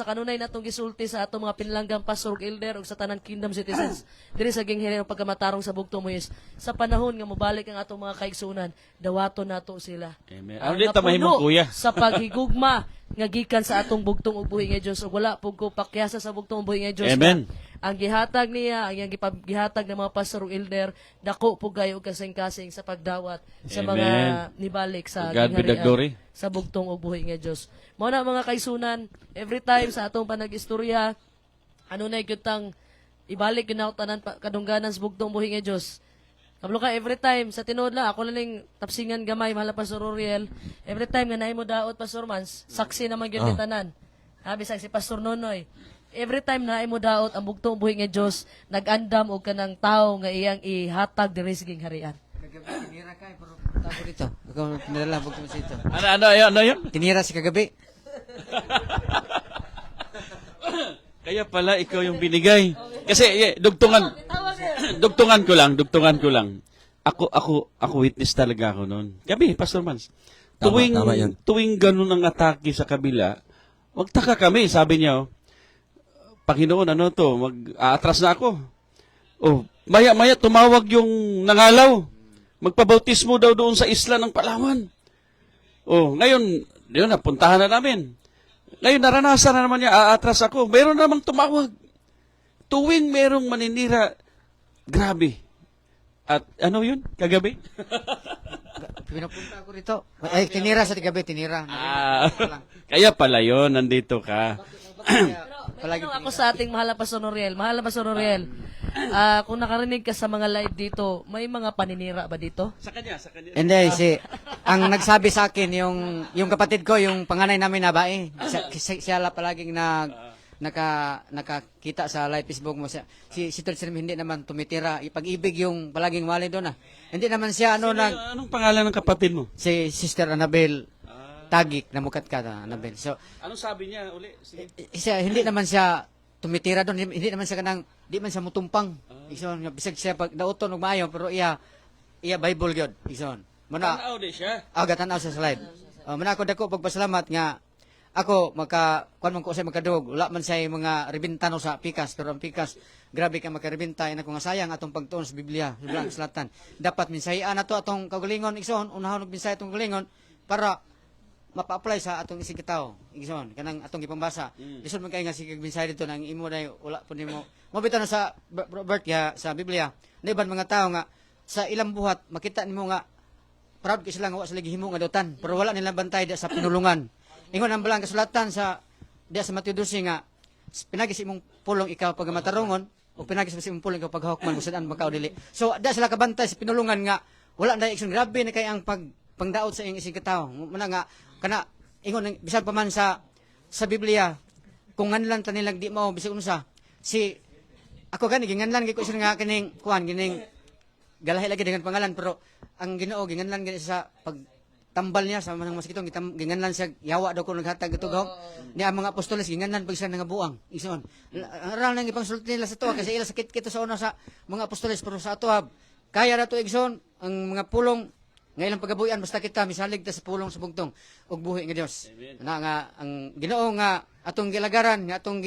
kanunay natong gisulti sa atong mga pinlanggang pastor ug elder ug sa tanan kingdom citizens diri sa gingharian pagkamatarong sa bugtong Moises sa panahon nga mobalik ang atong mga kaigsunan dawaton nato sila. Amen. Ang Ano dito mahimong kuya? sa paghigugma nga gikan sa atong bugtong ug buhi nga Dios ug wala pug ko pakyasa sa bugtong ug buhi nga Dios. Amen. Ang gihatag niya, ang gihatag ng mga pastor ug elder, dako pug kayo kasing-kasing sa pagdawat sa mga Amen. nibalik sa To God be the glory. sa bugtong ug buhi nga Dios. Mao na mga kaisunan, every time sa atong panag-istorya, ano na gyutang ibalik ginaw tanan kadungganan sa bugtong buhi nga Dios. Kablo ka every time sa tinuod lang ako lang tapsingan gamay mahal na Pastor Oriel. Every time nga naay mo daot Pastor Mans, saksi naman gyud tanan. Habi sa si Pastor Nonoy. Every time na mo daot ang bugtong buhi nga Dios, nag-andam og kanang tawo nga iyang ihatag diri sa gingharian. Kagabi, tinira ka, pero tabo dito. Ikaw pinadala, bugtong sa ito. Ano yun? Tinira si kagabi. Kaya pala ikaw yung binigay. Kasi dugtungan ko lang. Ako witness talaga ako noon. Gabi, Pastor Mans. Tama yan. Tuwing ganun ang atake sa kabila, wag taka kami, sabi niya, Panginoon, ano to, mag-aatras na ako. Oh, maya-maya tumawag yung nangalaw. Magpabautismo daw doon sa isla ng Palawan. Oh, ngayon, yun, napuntahan na namin. Ngayon, naranasan na naman niya, aatras ako. Meron namang tumawag. Tuwing merong maninira, grabe. At ano yun, kagabi? Pinapunta ako rito. Ay, tinira sa kagabi, tinira. Kaya pala yun, nandito ka. Palagi ako sa ating mahal na Pastor Noriel. Mahal na Pastor Noriel, Kung nakarinig ka sa mga live dito, may mga paninira ba dito? Sa kanya, sa kanya. Hindi, ang nagsabi sa akin, yung kapatid ko, yung panganay namin na bae, siya la palaging nakakita sa live Facebook mo. Si Tol Slim hindi naman tumitira. Pag-ibig yung palaging mali doon. Hindi naman siya, Anong pangalan ng kapatid mo? si Sister Annabel Tagik, na mukat ka na, Annabel. So, Anong sabi niya uli? Sige. hindi naman siya tumitira doon. Hindi naman siya di man siya mutumpang. Igsoon, nga bisag siya pag dauton og maayo, pero iya Bible gyud. Igsoon. Tanaw di siya. Gatan sa slide. Muna ako dako pagpasalamat nga ako kuan man ko sa makadug. Wala man say mga rebintano sa pikas, pero ang pikas grabe ka makarebenta ina ko nga sayang atong pagtuon sa Biblia, sa Biblia Salatan. Dapat minsahian nato atong kagalingon igsoon, unahon og minsay atong kagalingon para mapa-apply sa atong isig kitaw. Igsoon, kanang atong gipambasa. Lisod man kay nga sige minsay dito nang imo day wala po nimo. Mabitaw na sa Robert ya sa Biblia. Naiban mga tao nga sa ilang buhat makita nimo nga proud ka sila nga wa sila gihimo nga dotan, pero wala nilang bantay sa pinulungan. Ingon ang balang kasulatan sa sa Mateo 12 nga pinagis imong pulong ikaw pag matarongon o pinagis sa imong pulong ikaw pag hawak man kung saan makaw dili. So da sila kabantay sa pinulungan nga wala na ikson grabe na kay ang pangdaot sa iyong isig katawo. Muna nga kana ingon bisan pa man sa Biblia kung nganlan ta nilang di mao bisag unsa si ako gani ginganlan gyud ko isa nga kining kuan gining galahi lagi dengan pangalan pero ang Ginoo ginganlan gani sa pagtambal niya sa mga moskitong ginganlan siya yawa daw ko naghatag itugaw niya ang mga apostoles ginganlan pag siya nangabuang ison aral nang ipangsulti nila sa tuwa kasi ila sakit kito sa una sa mga apostoles pero sa atuhab kaya na to igsoon ang mga pulong nga ilang pagabuyan basta kita misalig ta sa pulong sa bugtong ug buhi nga Dios na nga ang Ginoo nga atong gilagaran nga atong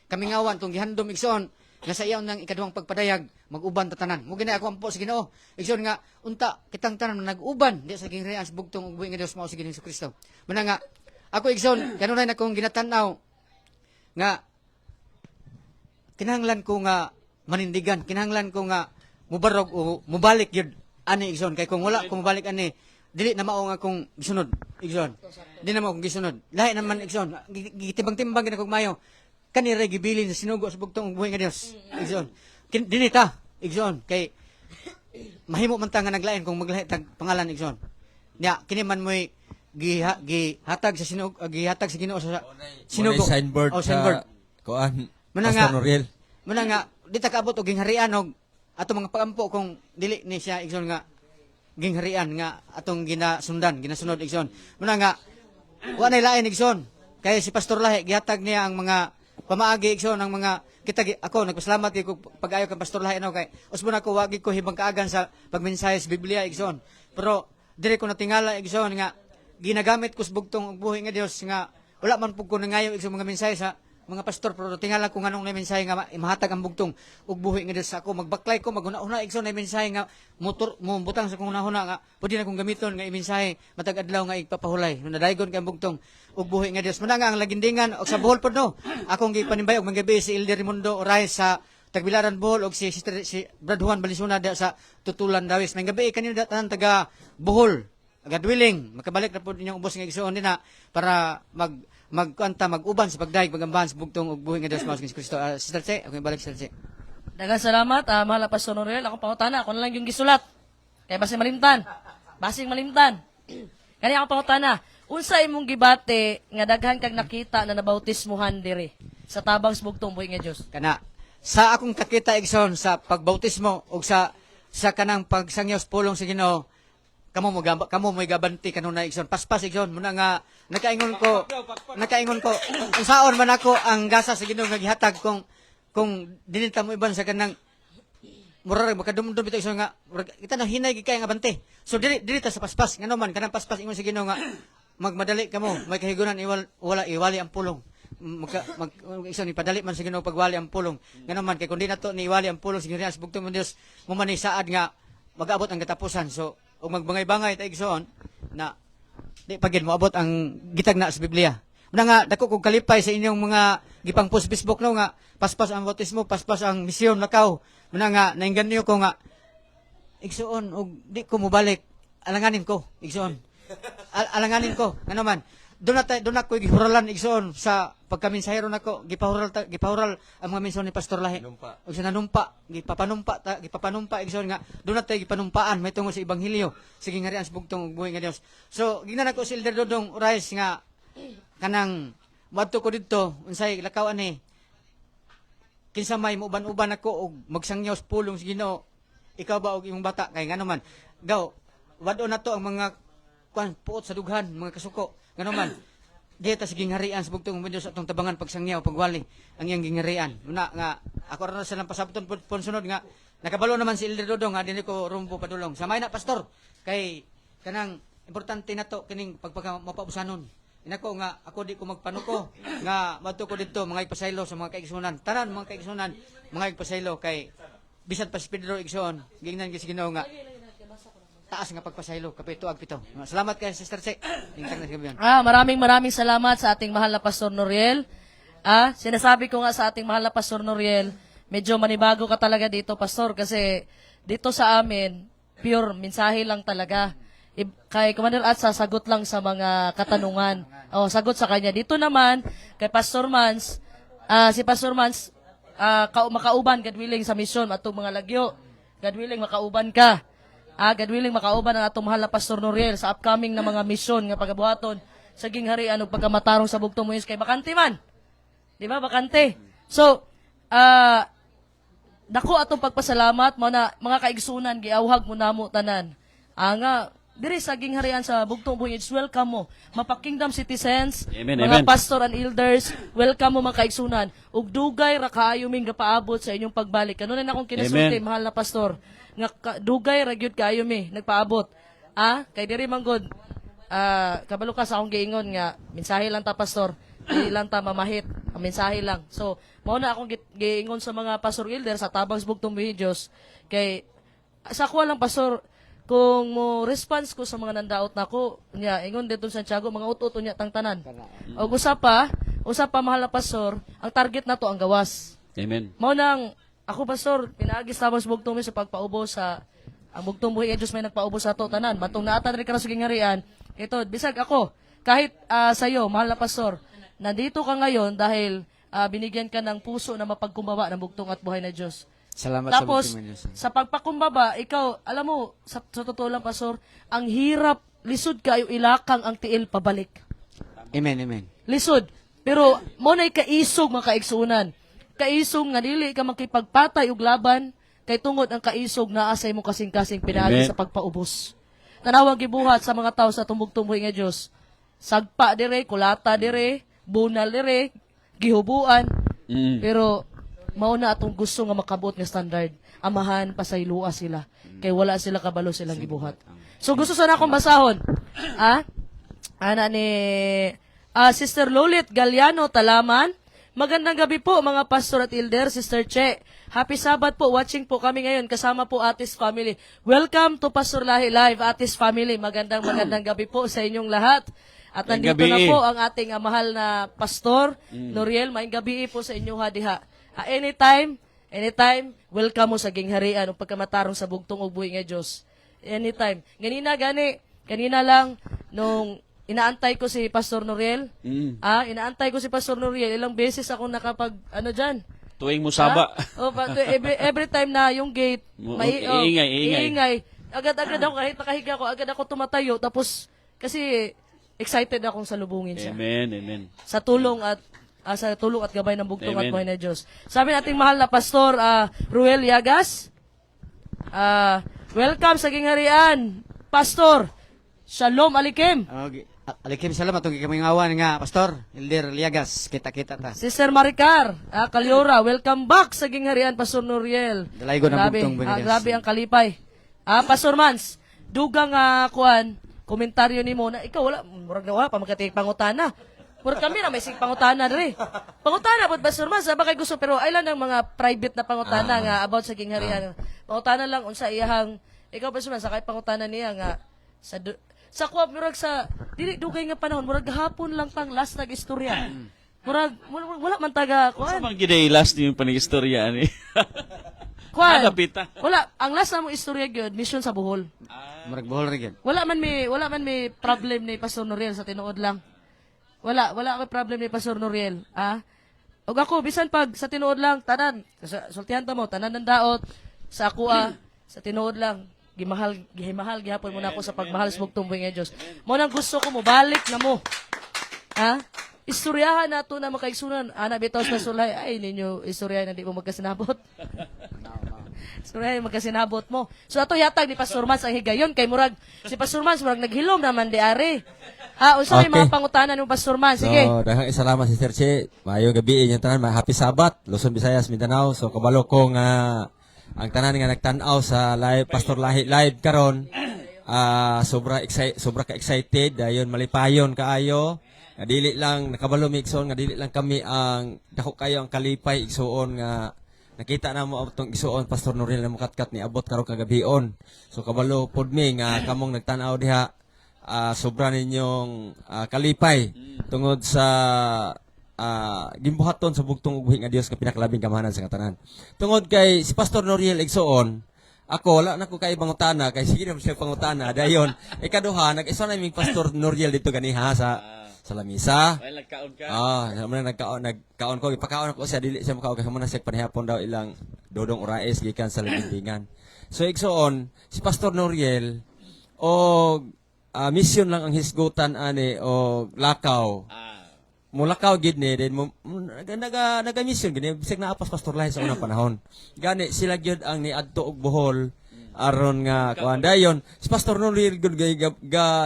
kamingawan atong gihandom igsoon nga sa iyaw nang ikaduhang pagpadayag mag-uban ta tanan mo gani ako ampo sa Ginoo igsoon nga unta kitang tanan nag-uban di sa gingharian sa bugtong ug buhi nga Dios mao sa Ginoong Kristo muna nga ako igsoon kanunay na kong ginatan-aw nga kinahanglan ko nga manindigan kinahanglan ko nga mubarog o mubalik yun ani igsoon kay kung wala ko mubalik ani dili na mao nga akong gisunod igsoon di na mao akong gisunod lahi naman igsoon gitimbang-timbang gid akong mayo kanira gibilin sa sinugo sa bugtong ug buhi nga Dios igsoon dinhi ta igsoon kay mahimo man ta nga naglain kung maglahi tag pangalan igsoon nya kini man moy gihatag sa sinugo gihatag sa Ginoo sa sinugo signboard signboard kuan Muna Pastor nga, Noriel. muna nga, di ta kaabot o gingharian og ato mga pagampo kung dili ni siya igsoon nga gingharian nga atong ginasunod igsoon. Muna nga, wa nay lain igsoon. Kaya si Pastor Lahi gihatag niya ang mga pamaagi igsoon ang mga ako nagpasalamat ko pag-ayo kay Pastor Lahi no kay usbon ako wagi ko hibang kaagan sa pagmensahe sa Biblia igsoon. Pero diri ko natingala igsoon nga ginagamit ko sa bugtong ug buhi nga Dios nga wala man pug ko nangayo igsoon mga mensahe sa mga pastor pero tingala ko nganong na mensahe nga mahatag ang bugtong ug buhi nga Dios sa ako magbaklay ko maguna-una igsoon na mensahe nga motor mo butang sa kung una nga pwede na kong gamiton nga mensahe matag adlaw nga igpapahulay nadaygon kay ang bugtong ug buhi nga Dios muna nga ang lagindingan og sa Bohol pod no akong gipanimbay og manggabi si Elder Raimundo Orais sa Tagbilaran Bohol og si Brad Juan Balisuna da sa Tutulan Dawis manggabi kanino tanan taga Bohol Gadwiling makabalik na po ninyong ubos nga igsoon din na para mag-uban sa pagdaig pagambahan sa bugtong ug buhi nga Dios mao sa Kristo. Sister Che, ako balik Sister Che. Daghang salamat, mahal na Pastor Noriel. Ako pangutana, ako na lang yung gisulat. Kaya basing malimtan. Kani ako pangutana, unsa imong gibate nga daghan kag nakita na nabautismuhan diri sa tabang sa bugtong buhi nga Dios. Kana sa akong kakita igsoon sa pagbautismo ug sa kanang pagsangyaw sa pulong sa Ginoo kamo mo gabanti kanunay igsoon paspas igsoon muna nga nakaingon ko kung saon man ako ang gasa sa Ginoo nga gihatag kung dinita mo iban sa kanang murag makadumdum bitaw igsoon nga kita na hinay gikay nga bante so dili ta sa paspas ngano man kanang paspas ingon sa Ginoo nga magmadali kamo may kahigunan iwali ang pulong igsoon ipadali man sa Ginoo pagwali ang pulong ngano man kay kun di nato ni iwali ang pulong sa Ginoo sa bugtong ng Dios mo man saad nga mag-abot ang katapusan so o magbangay-bangay ta igsoon na di pagid mo abot ang gitagna sa Biblia. Muna nga dako kog kalipay sa inyong mga gipang post Facebook no nga paspas ang bautismo, paspas ang misyon lakaw. Muna nga nainganyo ko nga igsoon og di ko mobalik alanganin ko igsoon. Alanganin ko ano man doon ako gihuralan igsoon sa pagkaminsahero nako gipahural ang mga mensahe ni Pastor Lahi. Nanumpa. Og sa nanumpa, gipapanumpa igsoon nga doon nato gipanumpaan may tungod sa ebanghelyo sige ngarian sa bugtong buhay nga Dios. So gingnan ako si Elder Dodong Rice nga kanang madto ko didto unsay lakaw ani kinsa may muuban-uban ako og magsangyaw sa pulong sa Ginoo. Ikaw ba og imong bata kay ngano man gaw wad-on nato ang mga puot sa dughan mga kasuko ngano man dita sa gingharian sa bugtong Diyos atong tabangan pagsangyaw pagwali ang iyang gingharian una nga ako ra sa lang pasabton pon sunod nga nakabalo naman si Elder Dodong nga dinhi ko rumbo padulong samay na pastor kay kanang importante nato kining mapausanon inako nga ako di ko magpanuko nga madto ko didto mga igpasaylo sa mga kaigsunan tanan mga kaigsunan mga igpasaylo kay bisan pa si Pedro igsoon gingnan gyud si Ginoo nga taas nga pagpasaylo kapito agpito. Salamat kay Sister Che. Tingtang na gabi. Maraming salamat sa ating mahal na Pastor Noriel. Sinasabi ko nga sa ating mahal na Pastor Noriel, medyo manibago ka talaga dito, Pastor, kasi dito sa amin, pure mensahe lang talaga. Kay Commander at sasagot lang sa mga katanungan. Sagot sa kanya. Dito naman, kay Pastor Mans, si Pastor Mans, makauban, God willing, sa mission, atong mga lagyo. God willing, makauban ka. God willing, makauban ang atong mahal na Pastor Noriel sa upcoming na mga mission nga pagabuhaton sa gingharian ug pagkamatarong sa bugtong Moises kay bakante man. Di ba, bakante? So, dako atong pagpasalamat mo na mga kaigsunan giawhag mo namo tanan. Nga diri sa gingharian sa bugtong Moises, welcome mo. Mapa-kingdom citizens, Amen, mga amen. pastor and elders, welcome mo mga kaigsunan. Ug dugay ra kaayo ming gapaabot sa inyong pagbalik. Kanunan akong kinasulti, Amen. mahal na pastor. Nga dugay ra gyud kaayo mi nagpaabot. Kay diri man gud kabalo ka sa akong giingon nga mensahe lang ta pastor, dili lang ta mamahit, ang mensahe lang. So mao na akong giingon sa mga pastor elder sa tabang bugtong Diyos kay sa ako lang pastor kung mo response ko sa mga nandaot nako nya ingon dito sa Santiago mga ut-ut nya tang tanan. Og usa pa mahal na pastor, ang target nato ang gawas. Amen. Mao nang ako, Pastor, pinaagis tapos bugtong mi sa pagpaubo sa ang bugtong buhay Diyos may nagpaubo sa to tanan. Matong naatan rin ka na sa gingharian. Ito, bisag ako, kahit sa iyo, mahal na Pastor, nandito ka ngayon dahil binigyan ka ng puso na mapagkumbaba ng bugtong at buhay na Diyos. Salamat Tapos, sa bugtong Diyos. sa pagpakumbaba, ikaw, alam mo, sa totoo lang, Pastor, ang hirap, lisod kayo ilakang ang tiil pabalik. Amen, amen. Lisod. Pero, mo na'y kaisog mga kaigsunan. Kaisog nga dili ka makipagpatay og laban kay tungod ang kaisog naa sa imong kasing-kasing pinaagi Amen. sa pagpaubos. Tanawang gibuhat sa mga tawo sa tumbog-tumboy nga Dios. Sagpa dire, kulata dire, bunal dire, gihubuan. Pero mao na atong gusto nga makabot nga standard. Amahan pasaylua sila kay wala sila kabalo silang gibuhat. So gusto sana akong basahon. Ana ni Sister Lolit Galiano Talaman. Magandang gabi po mga pastor at elder, Sister Che. Happy Sabbath po, watching po kami ngayon kasama po Atis Family. Welcome to Pastor Lahi Live, Atis Family. Magandang gabi po sa inyong lahat. At nandito gabi. na po ang ating mahal na Pastor Noriel. Maayong gabi po sa inyong diha. Anytime, welcome mo sa gingharian o pagkamatarong sa bugtong ug buhi nga Dios. Anytime. Kanina lang nung inaantay ko si Pastor Noriel. Inaantay ko si Pastor Noriel. Ilang beses ako nakapag, dyan. Tuwing musaba. Every time na yung gate, Iingay. Agad-agad ako, kahit nakahiga ako, agad ako tumatayo. Tapos, kasi excited akong salubungin siya. Amen. Sa tulong at gabay ng bugtong at Amen. buhay na Diyos. Sabi nating mahal na Pastor Ruel Yagas, welcome sa gingharian, Pastor. Shalom Alikim. Okay. Alikim salamat tong kami ngawan nga Pastor Elder Liagas. Kita-kita ta. Sister Maricar, Kalyora, welcome back sa gingharian, Pastor Noriel. Dalaygo ng bugtong buhay na Diyos. Grabe ang kalipay. Pastor Mans, dugang komentaryo ni mo na ikaw wala pa magkati pangutana. Murag kami na may sig pangutana diri. Pangutana pod Pastor Mans, bakay gusto pero ilan ang mga private na pangutana nga about sa gingharian. Pangutana lang unsa iyahang ikaw Pastor Mans, sakay pangutana niya nga sa kuwab, murag sa, dili dugay nga panahon, murag hapon lang tang last nag-istorya. Murag, wala man taga, Sa kuwan. mga gidailas niyo yung panig-istorya ni. Kuwan. Nagapita. Wala, ang last na mong istorya gyud mission sa Bohol. Murag bohol ra gyud. Wala man may problem ni Pastor Noriel sa tinuod lang. Wala ako problem ni Pastor Noriel. Og ako, bisan pag sa tinuod lang, tanan, sultihan ta mo, tanan ng daot, sa ako sa tinuod lang, gihimahal, gihapon mo na ako sa pagmahal sa bugtong buhay nga Diyos. Mo nang gusto ko mo, balik na mo. Istoryahan na ito na makaigsunan. Anak bitaw sa sulay, ay ninyo, istoryahan na di mo magkasinabot. Istoryahan magkasinabot mo. So ato yatag ni Pastor Mans ang higayon, kay murag, si Pastor Mans, murag naghilom naman di ari. Unsa may Okay. mga pangutanan ng Pastor Mans? Sige. So, daghang salamat Sister Che. Maayong gabi inyong tanan. Happy Sabat, Luzon, Visayas, Mindanao. So kabalo ko nga ang tanan nga nagtan-aw sa live Pastor Lahi live karon. Sobra ka excited dayon malipayon kaayo. Nga dili lang nakabalo mi igsoon nga dili lang kami ang dako kayo ang kalipay igsoon nga nakita na mo atong igsoon Pastor Noriel na mukatkat ni abot karon kagabion. So kabalo pod mi nga kamong nagtan-aw diha sobra ninyong kalipay tungod sa gimbuhaton sa bugtong ughi nga Dios nga pinakalabing kamahanan sa katanan. Tungod kay si Pastor Noriel igsoon, ako wala na ko kay pangutana kay sige na siya pangutana dayon ikaduha nag-isa na mi Pastor Noriel dito ganiha sa lamisa. Well, nagkaon ka. Nagkaon ko ipakaon ko siya dili siya makaon kasi muna siya panihapon daw ilang dodong orais gikan sa libingan. So igsoon si Pastor Noriel og mission lang ang hisgutan ani o lakaw. Mulakaw gid ni then naga mission gid bisag naapas Pastor Lahi sa unang panahon. Gani sila gyud ang niadto og Bohol aron nga kuan dayon si Pastor Noriel gud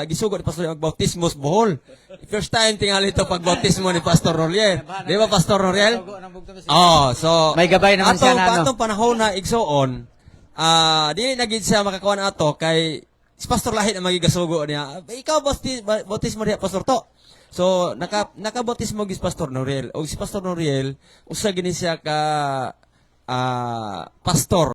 gisugod ni Pastor ang bautismo sa Bohol. First time tingali to pagbautismo ni Pastor Noriel. Di ba Pastor Noriel? So May gabay naman siya na atong panahon na igsoon dili na gid siya makakuan ato kay si Pastor Lahi na magigasugo niya. Ikaw bautismo diha Pastor to. So nakabautismo gis Pastor Noriel. O si Pastor Noriel usa gini siya ka pastor